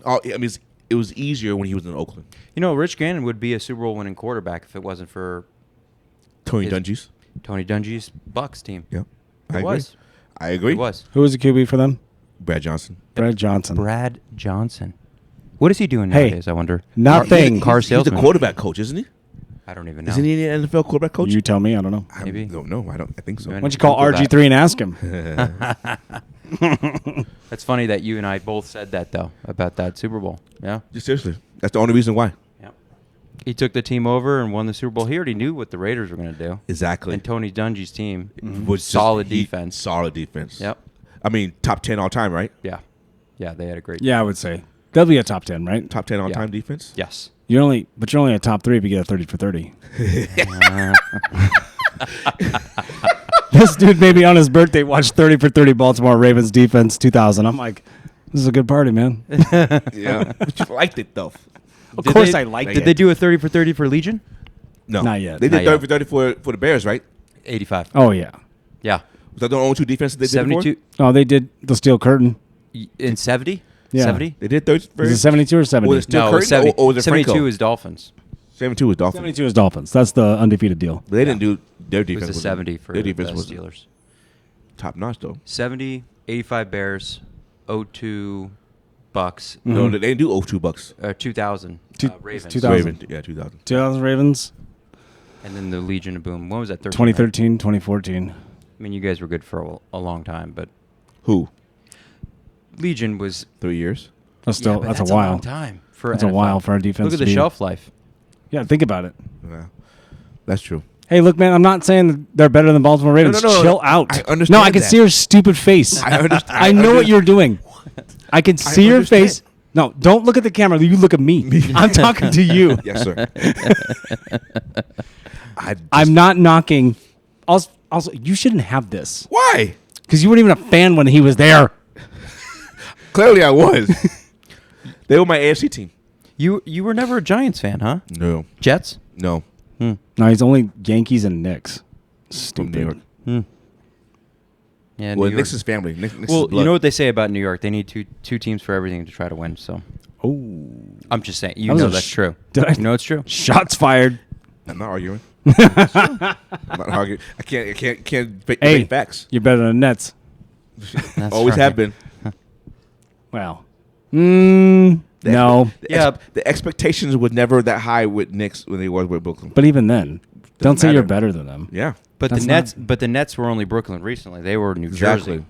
I mean, it was easier when he was in Oakland. You know, Rich Gannon would be a Super Bowl winning quarterback if it wasn't for Tony His- Dungy's. Tony Dungy's Bucks team. Yeah, It was. I agree. It was. Who was the QB for them? Brad Johnson. Brad Johnson. Brad Johnson. What is he doing Hey, nowadays, I wonder? nothing. Car He's the salesman. quarterback coach, isn't he? I don't even know. Isn't he an NFL quarterback coach? You tell me. I don't know. I Maybe. don't know. I think so. Why Why don't you call Google that. RG3 and ask him? That's funny that you and I both said that, though, about that Super Bowl. Yeah. Just seriously, that's the only reason why. Yeah. He took the team over and won the Super Bowl. He already knew what the Raiders were going to do. Exactly. And Tony Dungy's team Was just- solid he- defense. Solid defense. Yep. I mean, top 10 all time, right? Yeah. Yeah, they had a great. Yeah, I would say. They'll be a top 10, right? Top 10 all time Yeah. defense. Yes. You're only a top 3 if you get a 30 for 30. This dude maybe on his birthday watched 30 for 30 Baltimore Ravens defense 2000. I'm like, this is a good party, man. Yeah. But you liked it though. Of Did course they- I liked Did it. they do a 30 for 30 for Legion? No, Not yet. They did Not 30 for 30 for the Bears, right? 85. Oh, yeah. Yeah. Was that the only two defenses they did 72. Oh, they did the steel curtain. In 70? Yeah. 70? They did 30 for Is it 72 or 70? Was it still No, Curtin 70, or was it 72 Franco? is Dolphins. 72 was Dolphins. 72 is Dolphins. That's the undefeated deal. But they didn't do their It defense. was a 70 for their the defense was Steelers. top notch though. 70, 85 Bears, 02 Bucks. No, they didn't do 02 Bucks. 2000 Ravens. 2000. Ravens. Yeah, 2000. 2000 Ravens. And then the Legion of Boom. When was that? 2013, 2014. I mean, you guys were good for a long time, but Who? Legion was 3 years. That's still but that's a while. long time for That's a NFL. while for our defense. Look at to the be- shelf life. Yeah, think about it. Yeah, that's true. Hey, look, man, I'm not saying that they're better than Baltimore Ravens. no, Chill out. I understand No, I can that. see your stupid face. I understand. I know what you're doing. I can see your understand. face. No, don't look at the camera. You look at me. I'm talking to you. Yes, sir. I'm not knocking. Also, you shouldn't have this Why? because you weren't even a fan when he was there. Clearly, I was. They were my AFC team. You were never a Giants fan, huh? No. Jets? No. No, he's only Yankees and Knicks. From New York. Stupid. Yeah. Well, New Knicks York. is family. Knicks Well, is blood. you know what they say about New York? They need two teams for everything to try to win. So Oh, I'm just saying. That You was know a that's sh- true. did I- You know it's true. shots fired. I'm not arguing. I'm not arguing. I can't Hey, debate facts. you're better than Nets. That's Always right. have been. Well, The no. The Yeah. the expectations were never that high with Knicks when they were with Brooklyn. But even then, don't say matter. you're better than them. Yeah. But That's the Nets were only Brooklyn recently. They were New Exactly. Jersey.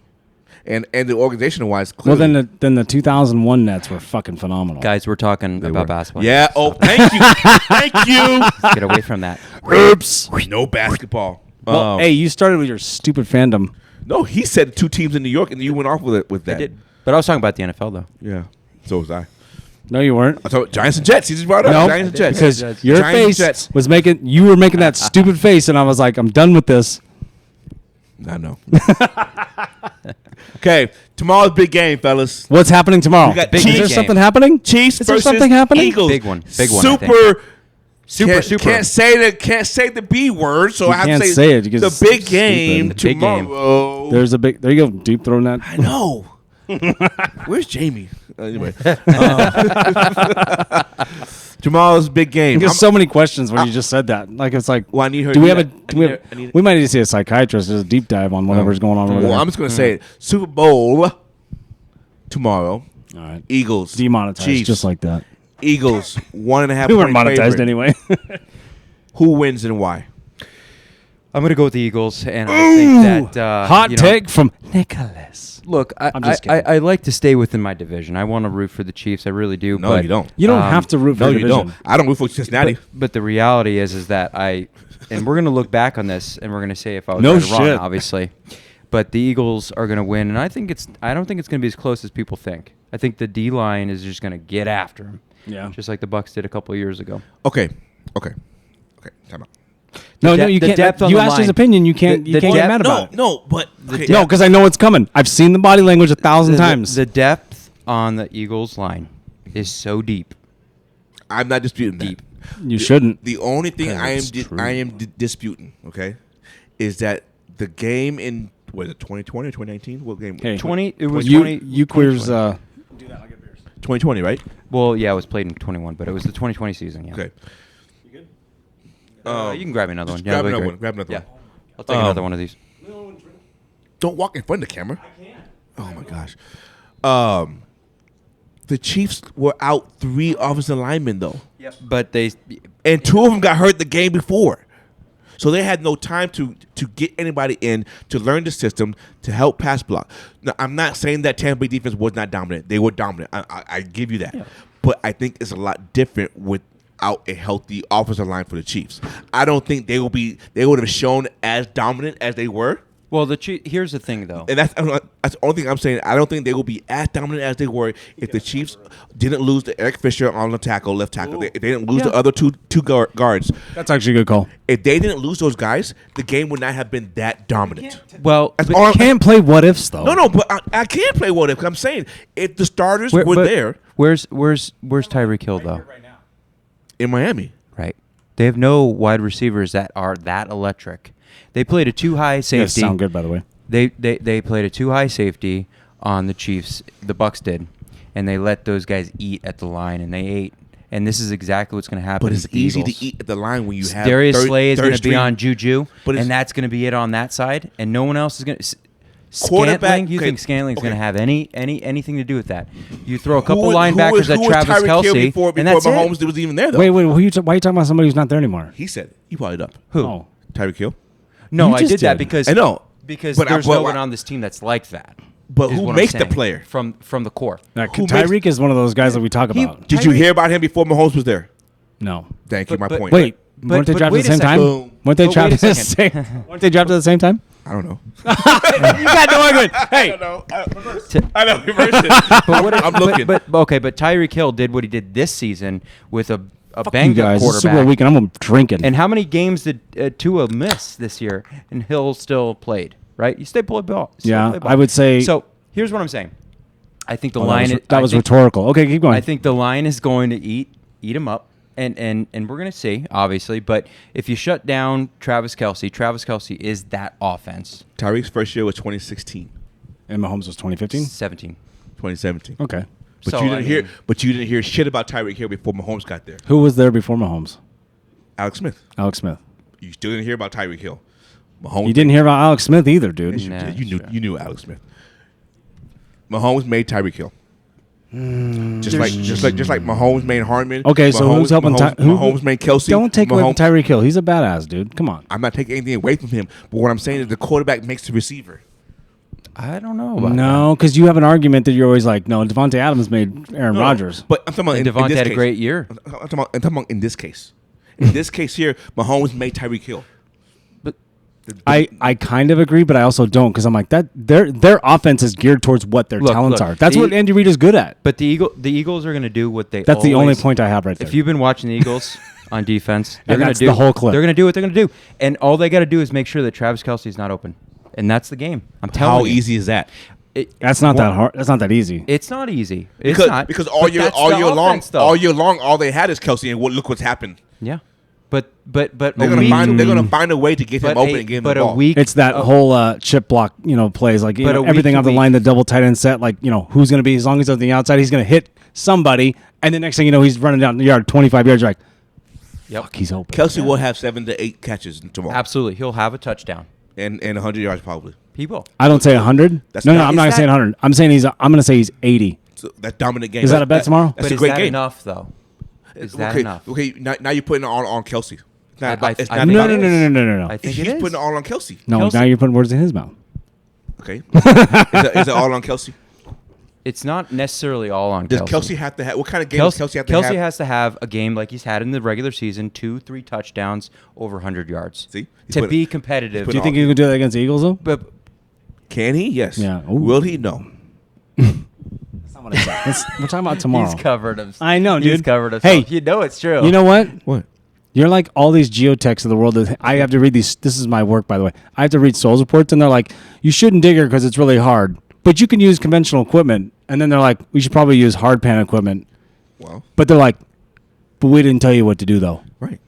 And the organizational wise, Well, clearly. then the 2001 Nets were fucking phenomenal. Guys, we're talking They about were. basketball. Yeah. Oh, thank you. Thank you. Get away from that. Oops. No basketball. Well, hey, you started with your stupid fandom. No, he said 2 teams in New York, and you went off with it with I that. did. But I was talking about the NFL though. Yeah. So was I. No, you weren't. I told Giants and Jets. He just brought it up. No, Giants and Jets. because your Giants and face Jets. was making. You were making that stupid face, and I was like, I'm done with this. I know. Okay, tomorrow's big game, fellas. What's happening tomorrow? We got Is Chiefs there game. something happening? Chiefs Is there versus something happening? Eagles. Big one. Big one, I Super. Super. Can't say the B word, so You I have can't to say it because the it's big stupid. game The big game. tomorrow. There's a big. There you go. Deep throw net. I know. Where's Jamie? Anyway, tomorrow's big game. There's so many questions when you just said that. Like it's like. Well, I need her. Do we have I a? need Do we, her- have, I need- we might need to see a psychiatrist. There's a deep dive on whatever's going on over Well, there. I'm just gonna say it. Super Bowl tomorrow. All right. Eagles Demonetized Chiefs. just like that. Eagles 1.5. We weren't point monetized favorite. anyway. Who wins and why? I'm gonna go with the Eagles, and I think that Hot you know, take from Nicholas. Look, I'm just kidding. I like to stay within my division. I want to root for the Chiefs. I really do. No, but, you don't. You don't Um, have to root for No, the you division. don't. I don't root for Cincinnati. But the reality is that and we're gonna look back on this, and we're gonna say if I was No right or wrong, shit. obviously. But the Eagles are gonna win, and I don't think it's gonna be as close as people think. I think the D line is just gonna get after him, Yeah. just like the Bucks did a couple of years ago. Okay. Time out. No, The you the can't. depth on You the asked his line. opinion. You can't. The You can't get depth- mad about it. No, but okay. No, because I know it's coming. I've seen the body language 1,000 times. The depth on the Eagles line is so deep. I'm not disputing that. Deep. You shouldn't. The only thing Because I am it's true. disputing, okay, is that the game in was it 2020 or 2019? What game? Hey. 20. It was You 20. you queers. 2020. 2020, right? Well, yeah, it was played in 21, but it was the 2020 season. Yeah. Okay. You can grab me another one. Yeah, Grab that'd be another great. one. Grab another Yeah. one. I'll take another one of these. Don't walk in front of the camera. I can't. Oh my gosh. The Chiefs were out 3 offensive linemen though, Yep. But they. and 2 of them got hurt the game before, so they had no time to get anybody in to learn the system to help pass block. Now, I'm not saying that Tampa Bay defense was not dominant; they were dominant. I give you that, but I think it's a lot different without a healthy offensive line for the Chiefs. I don't think they would have shown as dominant as they were. Well, here's the thing, though. And that's the only thing I'm saying. I don't think they will be as dominant as they were if the Chiefs didn't lose to Eric Fisher on the left tackle. If they didn't lose the other two guards. That's actually a good call. If they didn't lose those guys, the game would not have been that dominant. Well, That's but- all- Can't play what ifs though. No, but I can't play what if. I'm saying if the starters were but there Where's Tyreek Hill though? in Miami. Right. They have no wide receivers that are that electric. They played a too high You safety. guys sound good, by the way. They played a too high safety on the Chiefs. The Bucks did, and they let those guys eat at the line, and they ate. And this is exactly what's going to happen. But it's with the easy Eagles. to eat at the line when you have Darius third- Slay is third going to be string- on Juju, But it's- and that's going to be it on that side, and no one else is going to. Scantling? You think Scantling's going to have anything to do with that? You throw a couple linebackers at Travis Kelce, before and that's Mahomes it. was even there, though. Wait, why are you talking about somebody who's not there anymore? He said it. You brought it up. Who? Oh. Tyreek Hill. No, You I just did that did. because I know. Because But there's but no one on this team that's like that. But is who what I'm makes the saying, player? from the core? Tyreek is one of those guys that we talk about. Did you hear about him before Mahomes was there? No. Thank you. My But- point. Wait, But- weren't they but drafted at wait the a same time? second. Weren't they But wait a drafted at the same? second. Weren't they drafted at the same time? I don't know. You got no argument. Hey, I know. Reverse it. I'm looking. But Tyreek Hill did what he did this season with a you banged up guys. It's Super Bowl quarterback. weekend. I'm drinking. And how many games did Tua miss this year? And Hill still played, right? You still play ball. Yeah, I would say- So here's what I'm saying. I think the Oh, line that was rhetorical. Okay, keep going. I think the line is going to eat him up, and we're going to see, obviously. But if you shut down Travis Kelce is that offense. Tyreek's first year was 2016, and Mahomes was 2015. 2017. Okay. But So, you didn't I hear. mean- But you didn't hear shit about Tyreek Hill before Mahomes got there. Who was there before Mahomes? Alex Smith. Alex Smith. You still didn't hear about Tyreek Hill. Mahomes. You didn't hear about Alex Smith either, dude. Yes, you Nah, did. You knew. sure. You knew Alex Smith. Mahomes made Tyreek Hill. Just like Mahomes made Harmon. Okay, so who's helping? Mahomes made Kelsey. Don't take away from Mahomes- Tyreek Hill. He's a badass, dude. Come on. I'm not taking anything away from him, but what I'm saying is the quarterback makes the receiver. I don't know about No, because you have an argument that you're always like, no, Devontae Adams made Aaron Rodgers. But I'm talking about And in Devontae this had a case. great year. I'm talking about in this case. In this case here, Mahomes made Tyreek Hill. But I kind of agree, but I also don't because I'm like that. Their offense is geared towards what their Look, talents look, are. That's the- what Andy Reid is good at. But the Eagles are going to do what they. That's the only always- point I have right there. If you've been watching the Eagles on defense, they're And going that's to do the whole clip. They're going to do what they're going to do, and all they got to do is make sure that Travis Kelce is not open, and that's the game. I'm telling How you. easy is that? That's not that hard. That's not that easy. It's not easy. It's Because not because all But year that's all the year offense, though. long all they had is Kelsey, and look what's happened. Yeah, but They're a gonna week, find a way to get him but open a, and give him but the a ball. week. It's that whole chip block, plays like But a week everything to off the week. line, the double tight end set. Like who's going to be as long as he's on the outside, he's going to hit somebody, and the next thing you know, he's running down the yard, 25 yards. You're like, Yep. fuck, he's open. Kelsey will have 7 to 8 catches tomorrow, Absolutely, he'll have a touchdown. and 100 yards probably. He will. I don't say 100. That's No, not- I'm not going is to say that- 100. I'm saying I'm going to say he's 80. So that dominant game. Is that a bet tomorrow? That's but a is great that game. enough though? Is that okay, enough? okay. Now you're putting it all on Kelsey. It's not about. It's I not think No, about it no, is. no, no, no, no, no. I think He's it is. putting it all on Kelsey. No, Kelsey- now you're putting words in his mouth. Okay. Is it all on Kelsey? It's not necessarily all on Does Kelsey. Kelsey have to have? What kind of game does Kelsey have to Kelsey have? has to have a game like he's had in the regular season, 2-3 touchdowns, over 100 yards. See? He's To putting- be he's competitive. putting Do you think he can do that against the Eagles, though? But Can he? Yes. Yeah. Ooh. Will he? No. We're talking about tomorrow. he's covered himself. I know, He's dude. covered himself. Hey, You know it's true. You know what? What? You're like all these geotechs of the world. That I have to read these. This is my work, by the way. I have to read Souls reports, and they're like, you shouldn't dig her because it's really hard. But you can use conventional equipment. And then they're like, we should probably use hard pan equipment. Well, But they're like, but we didn't tell you what to do, though. right.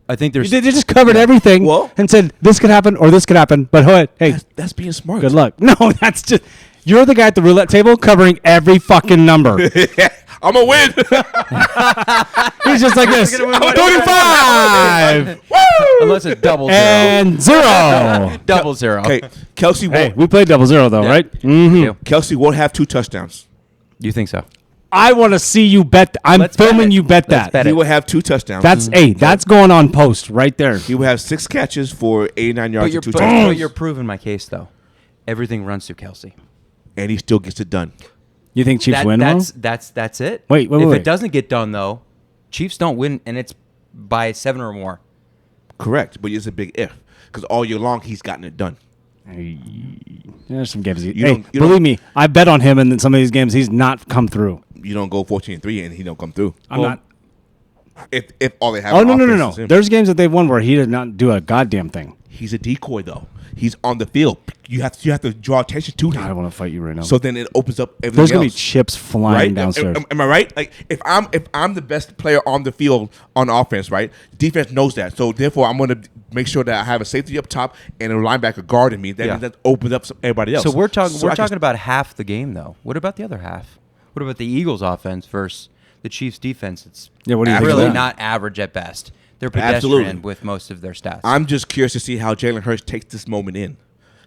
I think there's. They just covered everything Well- and said, this could happen or this could happen. But hey, That's being smart. good luck. No, that's just, you're the guy at the roulette table covering every fucking number. I'm gonna win. He's just like this. gonna win by 35 Unless it's double zero. and 0. Double zero. Okay, Kelsey. Hey, Won't, we played 0-0 though, Yeah. right? You. Kelsey won't have 2 touchdowns. You think so? I want to see you bet. I'm Let's bet filming it. you bet Let's that. bet He it. will have 2 touchdowns. That's going on post right there. He will have 6 catches for 89 yards and 2 but touchdowns, you're proving my case though. Everything runs through Kelsey. and he still gets it done. You think Chiefs win tomorrow? That's it. Wait, If wait. it doesn't get done though, Chiefs don't win, and it's by 7 or more. Correct, but it's a big if because all year long he's gotten it done. There's some games. You Hey, don't- you believe don't- me, I bet on him, and in some of these games he's not come through. You don't go 14-3 and he don't come through. I'm not. If all they have. Oh on no. offense is him. There's games that they've won where he did not do a goddamn thing. He's a decoy though. He's on the field. You have to draw attention to him. I don't want to fight you right now. So then it opens up everything There's gonna be else. chips flying Right? downstairs. Am I right? Like if I'm the best player on the field on offense, right? Defense knows that. So therefore, I'm going to make sure that I have a safety up top and a linebacker guarding me. That means that opens up everybody else. So we're talking. So We're I can- talking about half the game though. What about the other half? What about the Eagles' offense versus the Chiefs' defense? It's Yeah, what do you think of really that? not average at best. They're pedestrian Absolutely. with most of their stats. I'm just curious to see how Jalen Hurts takes this moment in,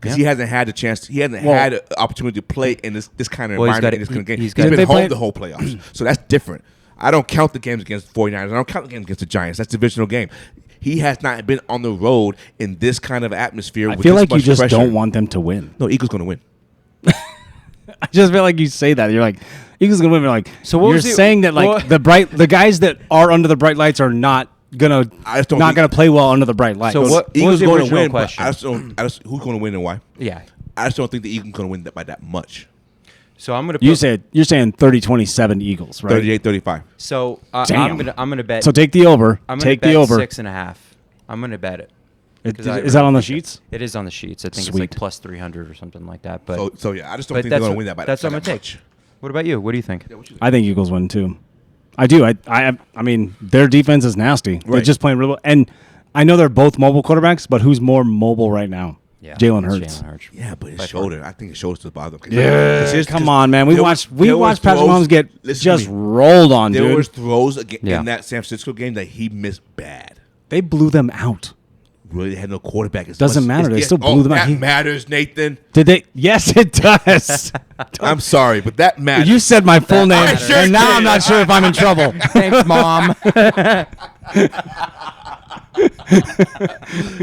because he hasn't had the chance. He hasn't had an opportunity to play in this kind of environment in this kind of game. He's been home the whole playoffs, so that's different. I don't count the games against 49ers. I don't count the games against the Giants. That's a divisional game. He has not been on the road in this kind of atmosphere. I feel like you just don't want them to win. No, Eagles going to win. I just feel like you say that. You're like, Eagles going to win. You're like, so you're saying that like the guys that are under the bright lights are not gonna play well under the bright lights. So what Eagles going to win? Question? I just who's going to win and why? Yeah, I just don't think the Eagles going to win by that much. So I'm gonna. You're saying 30-27 Eagles, right? 38-35. So I'm gonna bet. So take the over. I'm take bet the over. 6.5. I'm gonna bet it. Is that on the sheets? It is on the sheets. I think Sweet. it's like plus 300 or something like that. But so yeah, I just don't think they're going to win that by that's that what I'm gonna much. take. What about you? What do you think? I think Eagles win too. I do. I mean, their defense is nasty. They're Right. just playing real. And I know they're both mobile quarterbacks, but who's more mobile right now? Yeah, Jalen Hurts. Yeah, but his shoulder. I think his shoulder's the bother. Come on, man. We watched Patrick Mahomes get just rolled on, dude. There was throws in that San Francisco game that he missed bad. They blew them out. Really, they had no quarterback. Doesn't matter. They still blew them out. That matters, Nathan. Did they? Yes, it does. I'm sorry, but that matters. You said my full name, matters. and now I'm not sure if I'm in trouble. Thanks, Mom.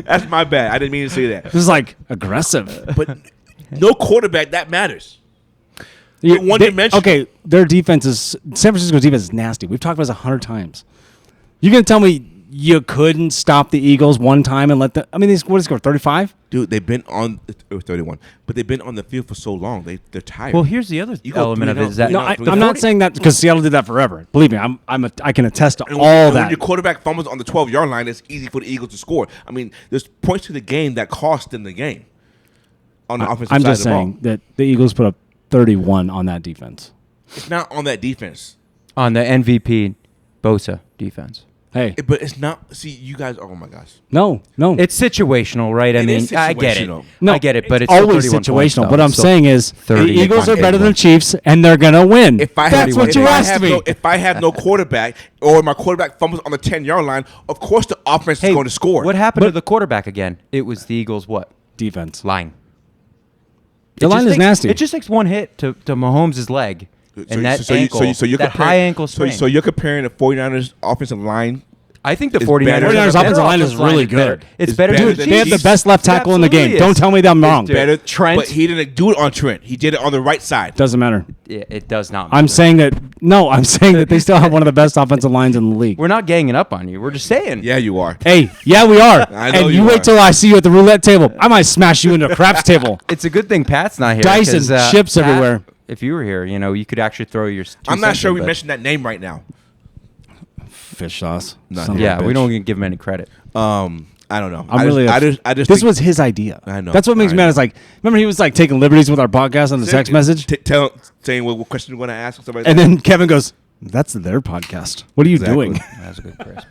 That's my bad. I didn't mean to say that. This is like aggressive. But no quarterback, that matters. One dimension. Okay, their defense is San Francisco's defense is nasty. We've talked about this 100 times. You're gonna tell me you couldn't stop the Eagles one time and let them? I mean, what did they score? 35? Dude, they've been on 31, but they've been on the field for so long. They're tired. Well, here's the other element of it. Is that No, I'm not saying that because Seattle did that forever. Believe me, I can attest to and all when that. your quarterback fumbles on the 12-yard line, it's easy for the Eagles to score. I mean, there's points to the game that cost them the game on the offensive I'm side just of the ball. saying that the Eagles put up 31 on that defense. It's not on that defense. on the MVP Bosa defense. Hey, But it's not. See, you guys. Oh my gosh. no. It's situational, right? I It mean, is I get it. situational. No, I get it, but it's still always 31 points, situational. though. What I'm So saying is the 30 Eagles are if I- better than the Chiefs, and they're gonna win. That's what you asked me. If I have no quarterback, or my quarterback fumbles on the 10-yard line, of course the offense is going to score. What happened to But- the quarterback again? It was the Eagles' what? Defense. Line. The line is nasty. It just takes one hit to Mahomes' leg. And that ankle, you're that comparing- high ankle sprain. So you're comparing the 49ers offensive line. I think the It's 49ers, better. 49ers offensive line is really good. It's It's better better than than They have the Chiefs. best left tackle in the game. Absolutely Don't is. tell me that I'm wrong. Better, Trent. but he didn't do it on Trent. He did it on the right side. Doesn't matter. It does not. I'm matter. saying that. No, I'm saying that they still have one of the best offensive lines in the league. We're not ganging up on you. We're just saying. Yeah, you are. Hey, yeah, we are. I know And you you are. wait till I see you at the roulette table. I might smash you into a craps table. It's a good thing Pat's not here. Dice and 'cause, chips Pat, everywhere. If you were here, you could actually throw your. I'm not sure we mentioned that name right now. Fish sauce. Not Son of a Yeah, we bitch. don't even give him any credit. I don't know. I just This this was his idea. I know. That's what makes me I mad. know. Is like, remember he was like taking liberties with our podcast on the text message, saying what question you're going to ask, and stuff like and that. then Kevin goes, "That's their podcast. What are you Exactly. doing?" That's a good Chris.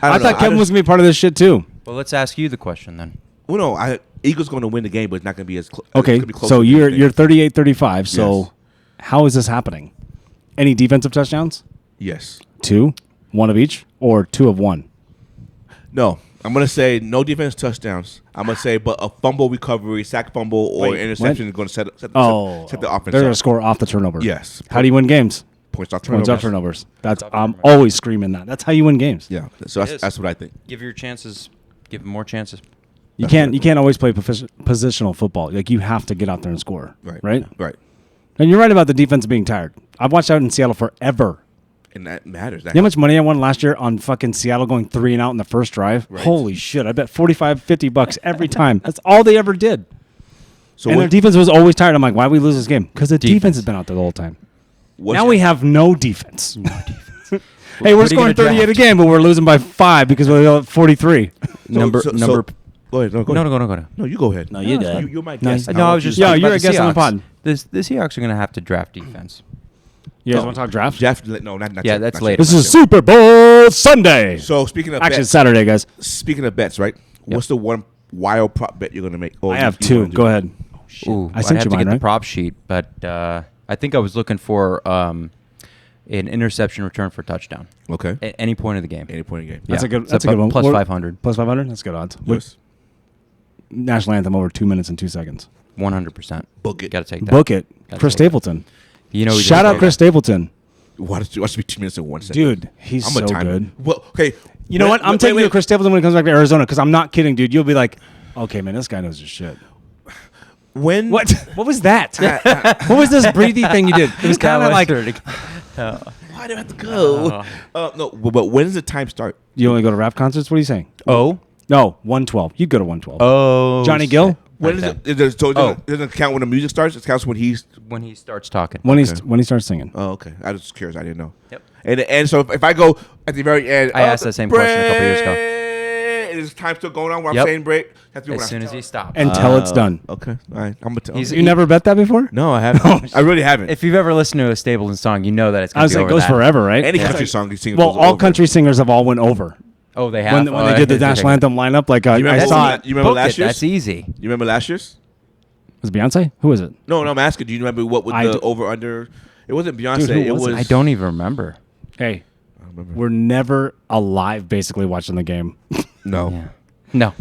I don't thought know. Kevin was gonna be part of this shit too. Well, let's ask you the question then. Well, no, Eagles going to win the game, but it's not going to be as close. Okay, so you're 38-35. So Yes. how is this happening? Any defensive touchdowns? Yes. 2, 1 of each, or 2 of 1? No. I'm going to say no defense touchdowns. I'm going to say, but a fumble recovery, sack fumble, or Wait, interception what? is going to set the offense they're gonna up. score off the turnover. Yes. How do you win games? Points off Points turnovers. off turnovers. That's I'm always screaming that. That's how you win games. Yeah. So that's what I think. Give your chances. Give them more chances. You can't always play positional football. Like you have to get out there and score. Right. Right. And you're right about the defense being tired. I've watched out in Seattle forever. And that matters. You know how much money I won last year on fucking Seattle going 3 and out in the first drive? Right. Holy shit. I bet $45-$50 every time. That's all they ever did. So And their defense was always tired. I'm like, why we lose this game? Because the defense has been out there the whole time. Now we have no defense. Hey, we're What are you scoring gonna 38 draft? again, but we're losing by 5 because we're 43. Number. Go ahead. No, go. No, you go ahead. No, you good. You're my No, guest. No, I was just. Yeah, talking you're about a guest on the Seahawks. pod. The Seahawks are going to have to draft defense. You guys want to talk draft? Jeff, no, not Yeah, yet, that's not later. yet. This is Super Bowl Sunday. So speaking of Actually, it's bets, Saturday, guys. speaking of bets, right? What's the one wild prop bet you're going to make? Or I have you 2. wanna do? Go ahead. Ooh, I sent I'd have you to mine, get right? the prop sheet, but I think I was looking for an interception return for touchdown Okay. at any point of the game. Any point in the game. That's Yeah. a good. So That's a good one. plus What- 500. Plus 500. That's good odds. Yes. national anthem over 2 minutes and 2 seconds. 100%. Book it. Got to take that. Book it. Gotta Chris take that. Stapleton. You know, Shout out Chris Stapleton. Watch it be 2 minutes and 1 second. Dude, he's I'm so a timer. good. Well, okay. You know what? I'm taking you to Chris Stapleton when he comes back to Arizona because I'm not kidding, dude. You'll be like, okay, man, this guy knows his shit. When What? What was that? What was this breathy thing you did? It was kind of like Why do I have to go? No, but when does the time start? you only go to rap concerts. What are you saying? Oh. No, 112. You go to 112. Oh. Johnny Gill When is Okay. it? So it doesn't count when the music starts. It counts when he's. When he starts talking. when he starts singing. Oh, okay. I was just curious. I didn't know. Yep. And so if I go at the very end, I asked that same question a couple years ago. And is time still going on where Yep. I'm saying break? Has to be when As I soon as tell- he stops. Until it's done. Okay. All right. I'm gonna tell. He's- You never bet that before? No, I haven't. I really haven't. If you've ever listened to a Stapleton song, you know that it's I going was to be like, over it goes that. forever, right? Any country song you sing. Well, goes all over. country singers have all went over. Oh, they have. When they did the national anthem lineup, like I remember- saw it. You remember Book last it. year's? That's easy. You remember last year's? Was it Beyonce? Who was it? No, I'm asking. Do you remember what was I the do- over under? It wasn't Beyonce. Dude, who it was was. it? I don't even remember. Hey, I don't remember. we're never alive basically watching the game. No. Yeah. No.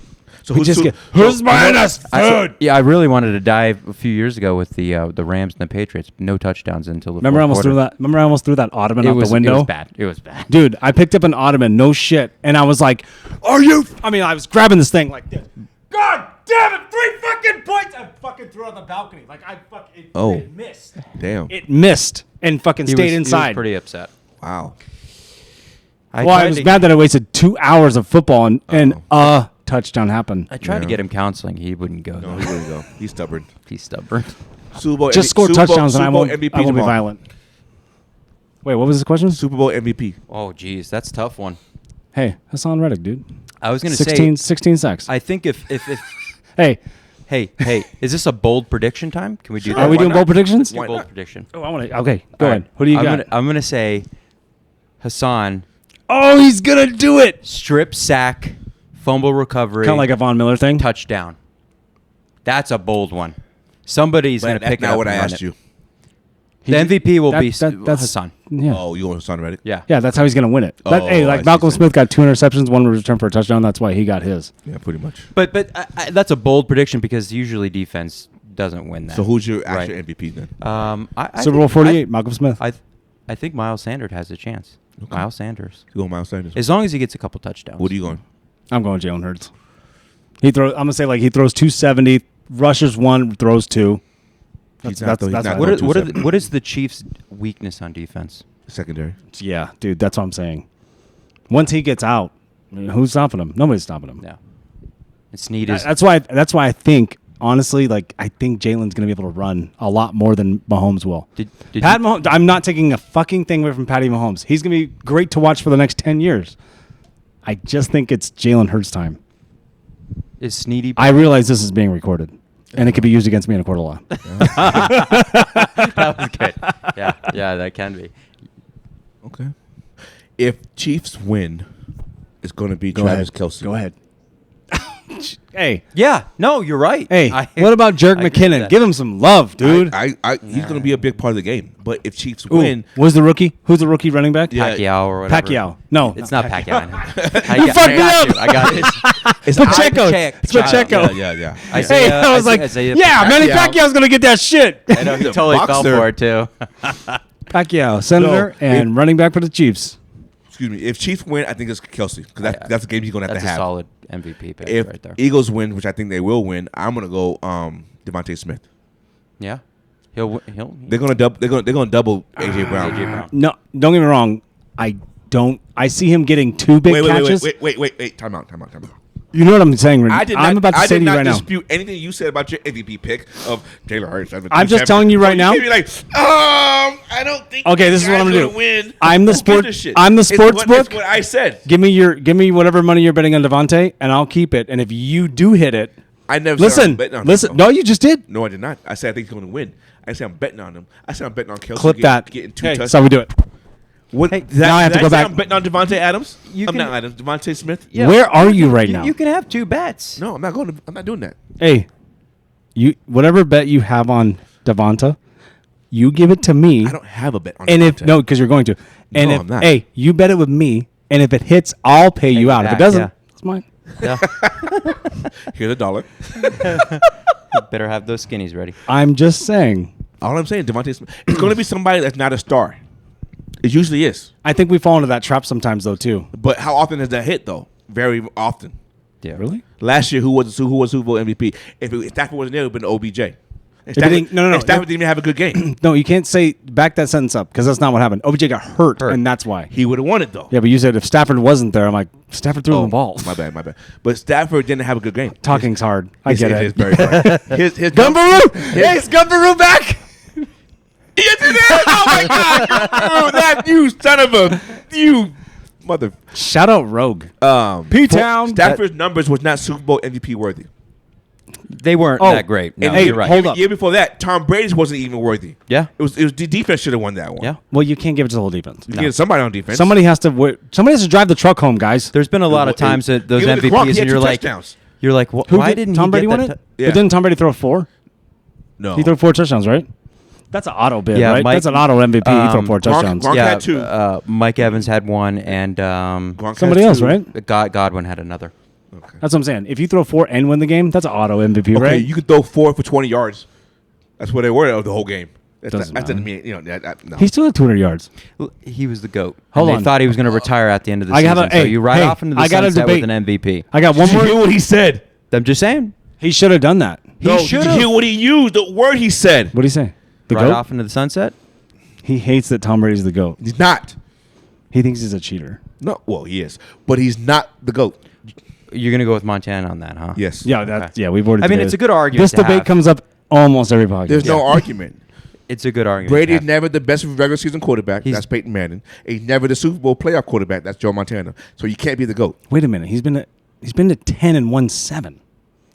So We just get, who's buying us food? I really wanted to dive a few years ago with the Rams and the Patriots. No touchdowns until the Remember I fourth almost quarter. threw that. Remember I almost threw that ottoman It out was the window. It was bad. It was bad. Dude, I picked up an ottoman, no shit, and I was like, "Are you?" I mean, I was grabbing this thing like this. God damn it! 3 fucking points! I fucking threw it on the balcony. Like I fucking it missed. Damn. It missed and fucking stayed inside. He was pretty upset. Wow. I tried was to- mad that I wasted 2 hours of football and a touchdown happened. I tried to Yeah. get him counseling. He wouldn't go. No, though. he wouldn't go. He's stubborn. He's stubborn. Super Bowl Just score Super Bowl- touchdowns and I Super Bowl won't, MVP I won't be tomorrow. violent. Wait, what was the question? Super Bowl MVP. Oh, geez, that's a tough one. Hey, Hassan Reddick, dude. I was gonna 16 sacks. I think if Hey, hey, is this a bold prediction time? Can we do Sure. that? are we why doing not? bold predictions? Do Why bold not? prediction. Oh, I want to. Okay, go All ahead. right. Who do you I'm got? I'm gonna say Hassan Oh, he's gonna do it. strip sack, fumble recovery, Kind of like a Von Miller thing. touchdown. That's a bold one. Somebody's But gonna that's pick it not up what I and run asked it. you. The MVP will be that's Hassan. Yeah. Oh, you want Hassan Reddick? Yeah. Yeah, that's how he's gonna win it. That, Oh, hey, I like see. Malcolm Smith got 2 interceptions, one return for a touchdown. That's why he got his. Yeah, pretty much. But that's a bold prediction because usually defense doesn't win that. So who's your actual Right. MVP then? I Super Bowl think- 48, Malcolm Smith. I think Miles Sanders has a chance. Okay. Miles Sanders, You go Miles Sanders. as long as he gets a couple touchdowns. What are you going? I'm going Jalen Hurts. I'm gonna say like he throws 270, rushes 1, throws 2. He's not That's throwing What is the Chiefs' weakness on defense? secondary. Yeah, dude, that's what I'm saying. Once he gets out, I mean, who's stopping him? Nobody's stopping him. Yeah, and Snead is. That's why I think honestly, like I think Jalen's gonna be able to run a lot more than Mahomes will. Did Pat you- Mahomes, I'm not taking a fucking thing away from Patty Mahomes. He's gonna be great to watch for the next 10 years. I just think it's Jalen Hurts' time. Is Sneedy? I realize this is being recorded, and it could be used against me in a court of law. That was good. Yeah, that can be. Okay. If Chiefs win, it's going to be Go Travis ahead. Kelce. Go ahead. Hey, Yeah, no, you're right. hey, I- what about Jerk I agree with McKinnon? that. Give him some love, dude. He's going to be a big part of the game. But if Chiefs Ooh, win, was the rookie? Who's the rookie running back? Yeah. Pacquiao or whatever. Pacquiao. No, It's not Pacquiao. You fucked me up. I got it. It's Pacheco. It's Pacheco. Yeah. Hey, I was like, Isaiah yeah, Manny Pacquiao. Pacquiao's gonna get that shit. I know he He's a totally fell boxer. for it too. Pacquiao, senator, No, and running back for the Chiefs. Excuse me. If Chiefs win, I think it's Kelce because that's a game he's going to have That's to a have. solid MVP pick If right there. Eagles win, which I think they will win, I'm going to go Devontae Smith. Yeah, he'll. They're going to double. They're going to double AJ Brown. AJ Brown. No, don't get me wrong. I see him getting 2 big catches. Wait. Time out. You know what I'm saying? I did not. I'm about to I say did to you not right now. dispute anything you said about your MVP pick of Taylor Hurts. I'm just telling you right now. You like, I don't think. Okay, this is what I'm gonna do. Win. I'm the Who sport- gives a shit? I'm the It's sports what- book. It's what I said. Give me whatever money you're betting on Devontae, and I'll keep it. And if you do hit it, I never said I'm betting on him. listen. No, you just did. No, I did not. I said I think he's going to win. I said I'm betting on him. I said I'm betting on Kelce. Clip that. Getting 2 Hey, touchdowns. that's how we do it. What, Hey, did now I have to did go say back. I'm betting on Devontae Adams. You I'm can- not Adams. Devontae Smith. Yeah. Where are you right now? You can have 2 bets. No, I'm not going. I'm not doing that. Hey, you whatever bet you have on Devonta, you give it to me. I don't have a bet on. And if Devontae. no, because you're going to. And No, if I'm not. hey, you bet it with me, and if it hits, I'll pay you you out. If it back, doesn't, yeah. it's mine. Yeah. Here's $1. Better have those skinnies ready. I'm just saying. All I'm saying, Devontae Smith, it's going to be somebody that's not a star. It usually is. I think we fall into that trap sometimes, though, too. But how often does that hit, though? Very often. Yeah. Really? Last year, who was Super Bowl MVP? If Stafford wasn't there, it would have been OBJ. And Stafford, No. and Stafford didn't even have a good game. No, you can't say back that sentence up because that's not what happened. OBJ got hurt, and that's why. He would have won it, though. Yeah, but you said if Stafford wasn't there, I'm like, Stafford threw the ball. My bad. But Stafford didn't have a good game. Talking's hard. I get it. It's very hard. His Gumbaroo! Hey, is Gumbaroo back? Yes, it is! Oh, my God! Gumbaroo, that you son of a... You mother... Shout out Rogue. P-Town. Stafford's numbers was not Super Bowl MVP worthy. They weren't that great. No, And you're right. hold up. Year before that, Tom Brady's wasn't even worthy. Yeah. It was the defense should have won that one. Yeah. Well, you can't give it to the whole defense. You get somebody on defense. Somebody has to drive the truck home, guys. There's been a lot of times that those You look at Gronk, he MVPs, had and you're two like, touchdowns. Why didn't Tom he Brady get win that? it? Yeah. But didn't Tom Brady throw 4? No. He threw 4 touchdowns, right? That's an auto bid, Yeah, right? Mike- That's an auto MVP. He threw 4 touchdowns. Gronk Yeah, had 2. Mike Evans had 1, and Gronk had Somebody else, 2. right? Godwin had another. Okay. That's what I'm saying. If you throw 4 and win the game, that's an auto MVP, Okay, right? you could throw 4 for 20 yards. That's what they were the whole game. That Doesn't doesn't matter. mean, no. He still had 200 yards. He was the GOAT. Hold And on. They thought he was going to retire at the end of the I season. gotta- So hey, you ride hey, off into the I gotta sunset with debate. an MVP. I got one Did you hear more. what he said? I'm just saying. He should have done that. No, should did you have. hear what he used? The word he said. What did he say? The Ride GOAT? off into the sunset. He hates that Tom Brady's the GOAT. He's not. He thinks he's a cheater. No, well, he is. But he's not the GOAT. You're going to go with Montana on that, huh? Yes. Yeah, we've already. I mean, debated it's a this. good argument This to debate have. comes up almost every podcast. There's no argument. It's a good argument. Brady's to have. never the best regular season quarterback. He's- That's Peyton Manning. He's never the Super Bowl playoff quarterback. That's Joe Montana. So you can't be the GOAT. Wait a minute. He's been to 10 and won 7.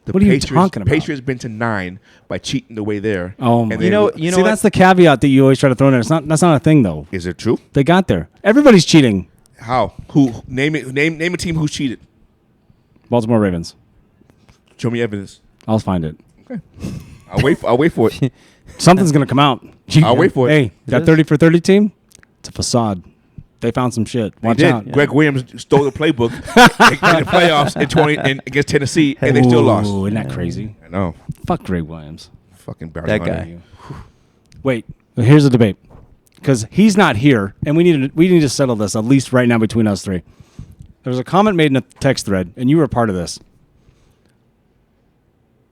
The What are you talking about? Patriots been to 9 by cheating the way there. Oh my! And they- You know See, what? that's the caveat that you always try to throw in there. That's not a thing though. Is it true? They got there. Everybody's cheating. How? Who? Name it. Name a team who's cheated. Baltimore Ravens. Show me evidence. I'll find it. I'll wait for it. Something's gonna come out. I'll wait for it. Hey, It that is. 30 for 30 team, it's a facade. They found some shit. They Watch did. out. Greg Williams stole the playbook in the playoffs against Tennessee, and they still lost. Ooh, isn't that crazy? I know. Fuck Greg Williams. Fucking Barry That Hunter. guy. Wait, here's the debate. Because he's not here, and we need to settle this at least right now between us three. There was a comment made in a text thread, and you were a part of this.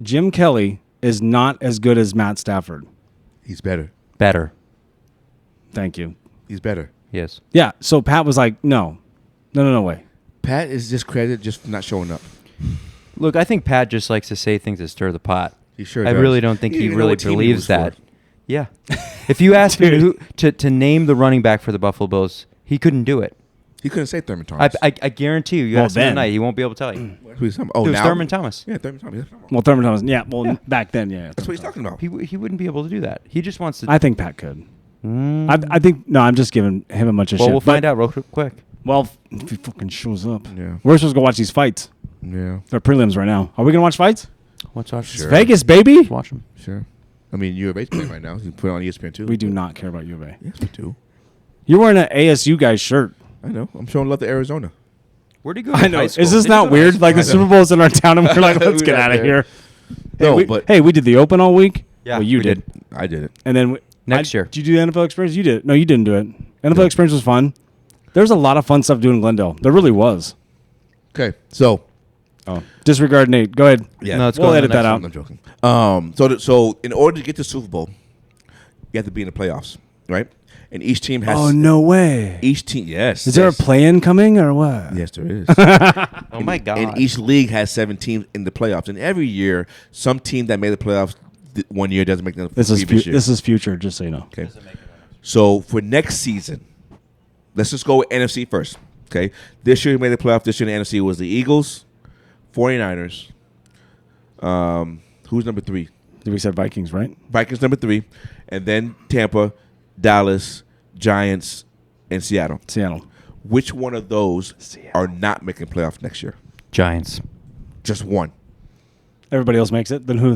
Jim Kelly is not as good as Matt Stafford. He's better. Better. Thank you. He's better. Yes. Yeah, so Pat was like, no way. Pat is discredited just for not showing up. Look, I think Pat just likes to say things that stir the pot. He sure I does. really don't think He he didn't even know really what team he believes was that. for. Yeah. If you asked him to name the running back for the Buffalo Bills, he couldn't do it. He couldn't say Thurman Thomas. I guarantee you. You Well, asked him then. tonight, he won't be able to tell you. Who he's talking about? Oh, It was now? Thurman Thomas. Yeah, Thurman Thomas. Well, Thurman Thomas, yeah, back then, yeah. That's what he's talking about. He wouldn't be able to do that. He just wants to. I think Pat could. I think, no, I'm just giving him a bunch of well, shit. we'll find out real quick. Well, if he fucking shows up. Yeah. We're supposed to go watch these fights. Yeah, They're prelims right now. Are we going to watch fights? Let's watch. Sure. Vegas, baby. Watch him. sure. I mean, U of A's playing right now. You can put it on ESPN too. We do not care about U of A. Yes, we do. You're wearing an ASU guy's shirt. I know. I'm showing love to Arizona. Where'd he go? To I know. high Is school? this Did he not go to weird? high Like the I know. Super Bowl's in our town and we're like, let's We're get not out of there. here. No, hey, but we did the Open all week. Yeah, well, you we did. I did it. And then Next year. Did you do the NFL experience? You did it. No, you didn't do it. NFL No. experience was fun. There's a lot of fun stuff doing in Glendale. There really was. Okay, so Oh, disregard Nate. Go ahead. yeah, No, let's We'll go on edit to the that next out. one. I'm joking. So in order to get to Super Bowl, you have to be in the playoffs, right? And each team has. Oh, no way. Each team, yes. Is there a yes. play-in coming or what? Yes, there is. Oh my God. And each league has 7 teams in the playoffs, and every year, some team that made the playoffs one year doesn't make the This is previous year. this is future, just so you know. Okay. So for next season, let's just go with NFC first. Okay. This year who made the playoff. This year in the NFC was the Eagles, 49ers. Who's number 3? We said Vikings, right? Vikings number 3, and then Tampa, Dallas, Giants, and Seattle. Seattle. Which one of those are not making playoffs next year? Giants. Just one. Everybody else makes it. Then who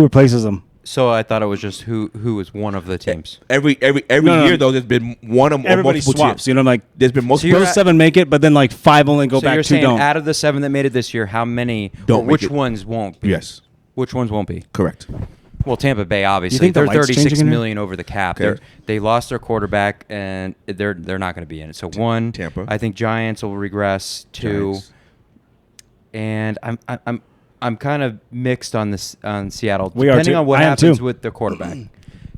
replaces them? So I thought it was just who was one of the teams. Every No. year though, there's been one or Everybody multiple swaps. teams. You know, like There's been multiple. those 7 make it, but then like 5 only go So back. you're 2 saying don't. out of the 7 that made it this year, how many? Don't or make which it. ones won't be? Yes, Which ones won't be? correct. Well, Tampa Bay obviously think the they're lights 36 changing in million over the cap. Okay. They lost their quarterback and they're not going to be in it. So one, Tampa. I think Giants will regress. 2, Giants. and I'm kind of mixed on this on Seattle We are depending too. on what I am happens too. with the quarterback.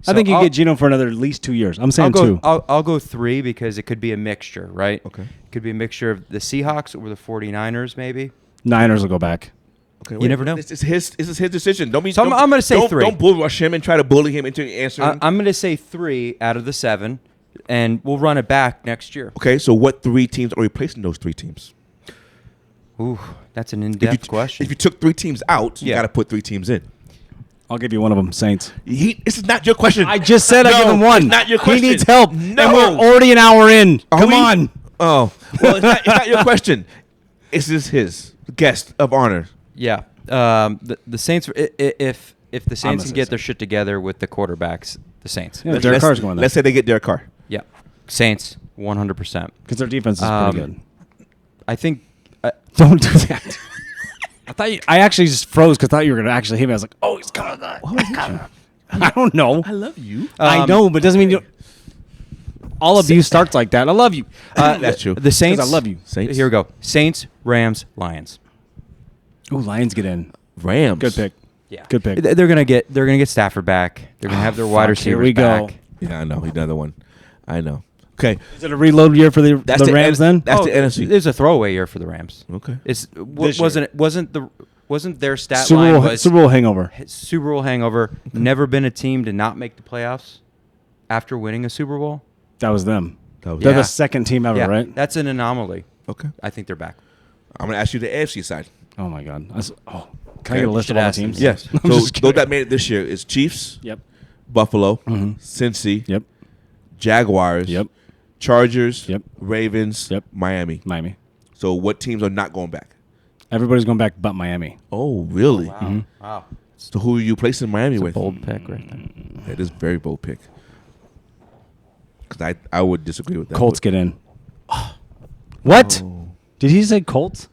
I think you I'll- get Geno for another at least 2 years. I'm I'll saying go. 2. I'll go 3 because it could be a mixture, right? Okay. It could be a mixture of the Seahawks or the 49ers, maybe. Niners will go back. You Okay, wait, never know. This is his decision. Don't be. So I'm don't- gonna say don't- 3. Don't bull rush him and try to bully him into answering. I'm going to say 3 out of the 7, and we'll run it back next year. Okay, so what 3 teams are replacing those 3 teams? Ooh, that's an If in-depth you, question. If you took 3 teams out, you Yeah. got to put 3 teams in. I'll give you one of them, Saints. This is not your question. I just said I No, give him one. It's not your question. He needs help. No. And we're already an hour in. Are Come we? on. Oh, well, it's not your question. This is his guest of honor. Yeah. The Saints, if the Saints gonna can say get their shit together with the quarterbacks, the Saints. Yeah, Derek Carr's going there. Let's say they get Derek Carr. Yeah. Saints, 100%. Because their defense is pretty good. I think Don't do that. I actually just froze because I thought you were going to actually hit me. I was like, oh, he's coming. I don't know. I love you. I know, but doesn't mean you. All abuse starts like that. I love you. That's true. the Saints. I love you. Saints. Here we go. Saints, Rams, Lions. Ooh, Lions get in. Rams. Good pick. Yeah. Good pick. They're gonna get Stafford back. They're gonna have their wide fuck, receivers here we go. back. Yeah, I know. Another one. I know. Okay. Is it a reload year for the Rams then? That's the NFC. There's a throwaway year for the Rams. Okay. It's This wasn't their stat Super line Bowl, was Super Bowl hangover. Super Bowl hangover. Never been a team to not make the playoffs after winning a Super Bowl. That was them. That was- They're Yeah. the second team ever, Yeah, right? that's an anomaly. Okay. I think they're back. I'm going to ask you the AFC side. Oh my God. Can I Okay. get a list Should of all the ask them. teams? Yes. I'm So just those kidding. that made it this year is Chiefs, Yep. Buffalo, Cincy, Yep. Jaguars, Yep. Chargers, Yep. Ravens, Yep. Miami. Miami. So what teams are not going back? Everybody's going back but Miami. Oh, really? Wow. So who are you placing Miami with? Bold pick right there. That is a very bold pick. Because I would disagree with that. Colts get in. What? Oh. Did he say Colts?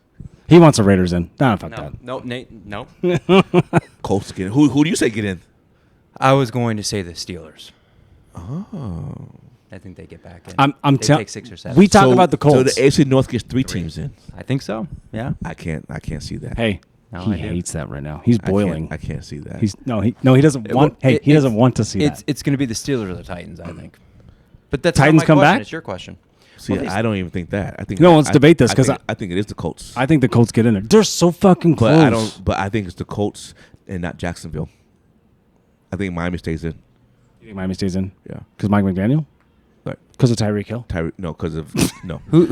He wants the Raiders in. Nah, fuck No, that. no, Nate, no. Colts get in. Who do you say get in? I was going to say the Steelers. Oh. I think they get back in. I'm they telling. take 6 or 7. We talk about the Colts. So the AFC North gets 3 teams in. I think so. Yeah. I can't see that. Hey, No, he I do. hates that right now. He's boiling. I can't see that. He doesn't want. Hey, he doesn't want to see that. It's going to be the Steelers or the Titans, I think. But that's Titans not my come question. back? It's your question. see, well, they- I don't even think that. I think No, let's debate this, 'cause I think it is the Colts. I think the Colts get in there. They're so fucking close. But I don't. But I think it's the Colts and not Jacksonville. I think Miami stays in. You think Miami stays in? Yeah. Because Mike McDaniel? Right. Because of Tyreek Hill? No, because of no. Who's-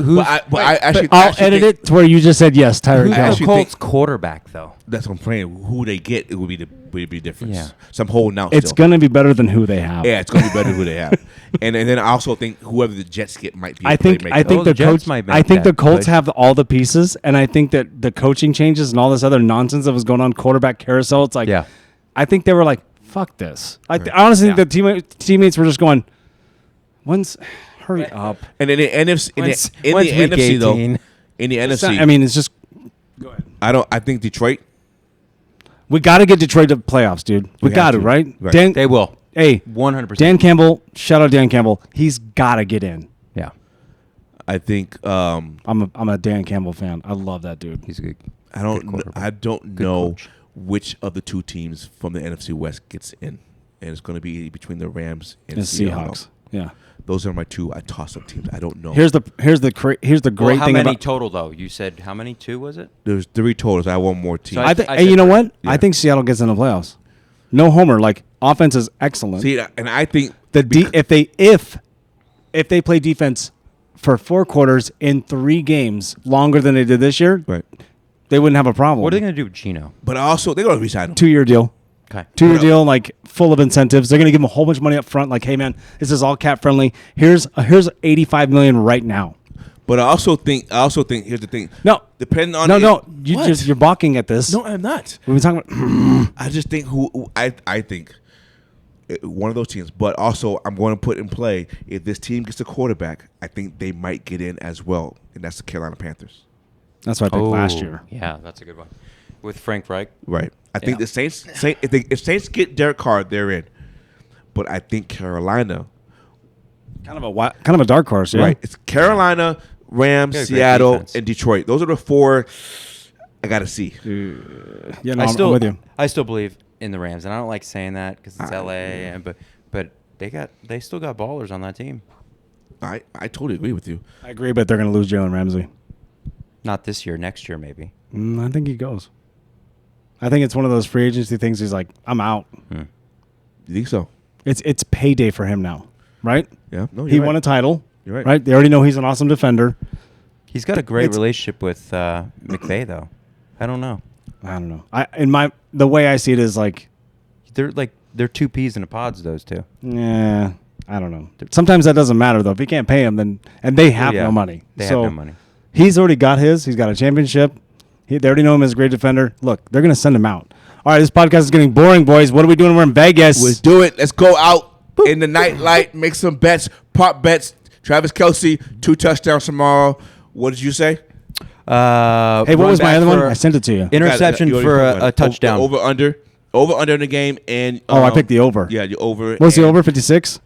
But I actually. I'll actually edit think- it to where you just said yes, Tyreek Who's I Hill. the actually Colts think- quarterback, though? That's what I'm saying. Who they get, it would be difference. Yeah. So I'm holding out. It's still. going to be better than who they have. Yeah, it's gonna be better who they have. and then I also think whoever the Jets get might be. A I think playmaker. the the Jets coach might make I think the that Colts good. have all the pieces, and I think that the coaching changes and all this other nonsense that was going on quarterback carousel. It's like, Yeah. I think they were like, "Fuck this." I honestly think the teammates were just going, hurry up." And in the NFC, When's in week the NFC though, 18? in the It's NFC, not- I mean, it's just I think Detroit. we got to get Detroit to the playoffs, dude. We We got have to, to. right? Right. Dan, They will. hey, 100%. Dan Campbell. Shout out Dan Campbell. He's got to get in. Yeah. I think I'm a Dan Campbell fan. I love that dude. He's a good. I don't quarterback. I don't Good know coach. which of the 2 teams from the NFC West gets in, and it's going to be between the Rams and The Seattle. Seahawks. Yeah. Those are my 2 toss-up teams. I don't know. Here's the great Well, how thing many about. total though? You said how many? 2 was it? There's 3 totals. I have one more team. So I think. I Hey, you said know three. what? Yeah. I think Seattle gets in the playoffs. No homer. Like offense is excellent. See, and I think If they play defense for 4 quarters in 3 games longer than they did this year, right. they wouldn't have a problem. What are they going to do with Gino? But also they're going to resign him. 2-year deal. Okay. 2-year But, deal, like full of incentives. They're going to give him a whole bunch of money up front. Like, hey man, this is all cap friendly. Here's $85 million right now. But I also think here's the thing. No, Depending on no. What? You're balking at this. No, I'm not. We've been talking about. I just think I think One of those teams. But also, I'm going to put in play, if this team gets a quarterback, I think they might get in as well, and that's the Carolina Panthers. That's what I picked last year. Yeah, that's a good one. With Frank Reich. Right. I think the Saints, if Saints get Derek Carr, they're in. But I think Carolina. Kind of a dark horse, yeah. Right. It's Carolina, Rams, Seattle, and Detroit. Those are the 4 I got to see. Yeah, no, I'm with you. I still believe in the Rams, and I don't like saying that because it's LA, but they still got ballers on that team. I totally agree with you. I agree, but they're going to lose Jalen Ramsey. Not this year, next year maybe. I think he goes. I think it's one of those free agency things. He's like, I'm out. You think so? It's payday for him now, right? Yeah. No, he won a title. You're right. Right? They already know he's an awesome defender. He's got a great relationship with McVay, though. I don't know. The way I see it is like they're 2 peas in a pods. Those two. Yeah, I don't know. Sometimes that doesn't matter though. If you can't pay him, then they have no money. They have no money. He's already got his. He's got a championship. They already know him as a great defender. Look, they're going to send him out. All right, this podcast is getting boring, boys. What are we doing? We're in Vegas. Let's do it. Let's go out in the nightlight, make some bets, prop bets. Travis Kelce, 2 touchdowns tomorrow. What did you say? Hey, what was my other one? I sent it to you. Interception for a touchdown. Over under in the game, and I picked the over. Yeah, the over. What's the over? 56.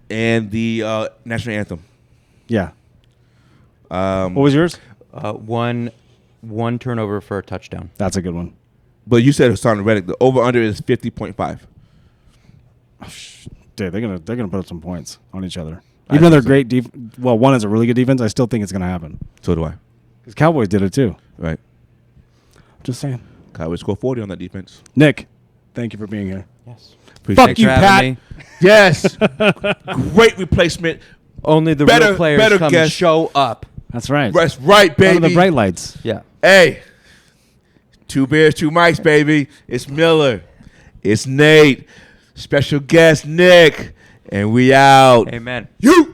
And the national anthem. Yeah. What was yours? One turnover for a touchdown. That's a good one. But you said Hassan Reddick. The over under is 50.5. Dude, they're gonna put up some points on each other. Even though they're great one is a really good defense, I still think it's gonna happen. So do I. Because Cowboys did it too. Right. Just saying. Cowboys score 40 on that defense. Nick, thank you for being here. Yes. Fuck you, Pat. Yes. Great replacement. Only the real players come and show up. That's right. That's right, baby. One of the bright lights. Yeah. Hey, 2 beers, 2 mics, baby. It's Miller. It's Nate. Special guest Nick. And we out. Amen. You.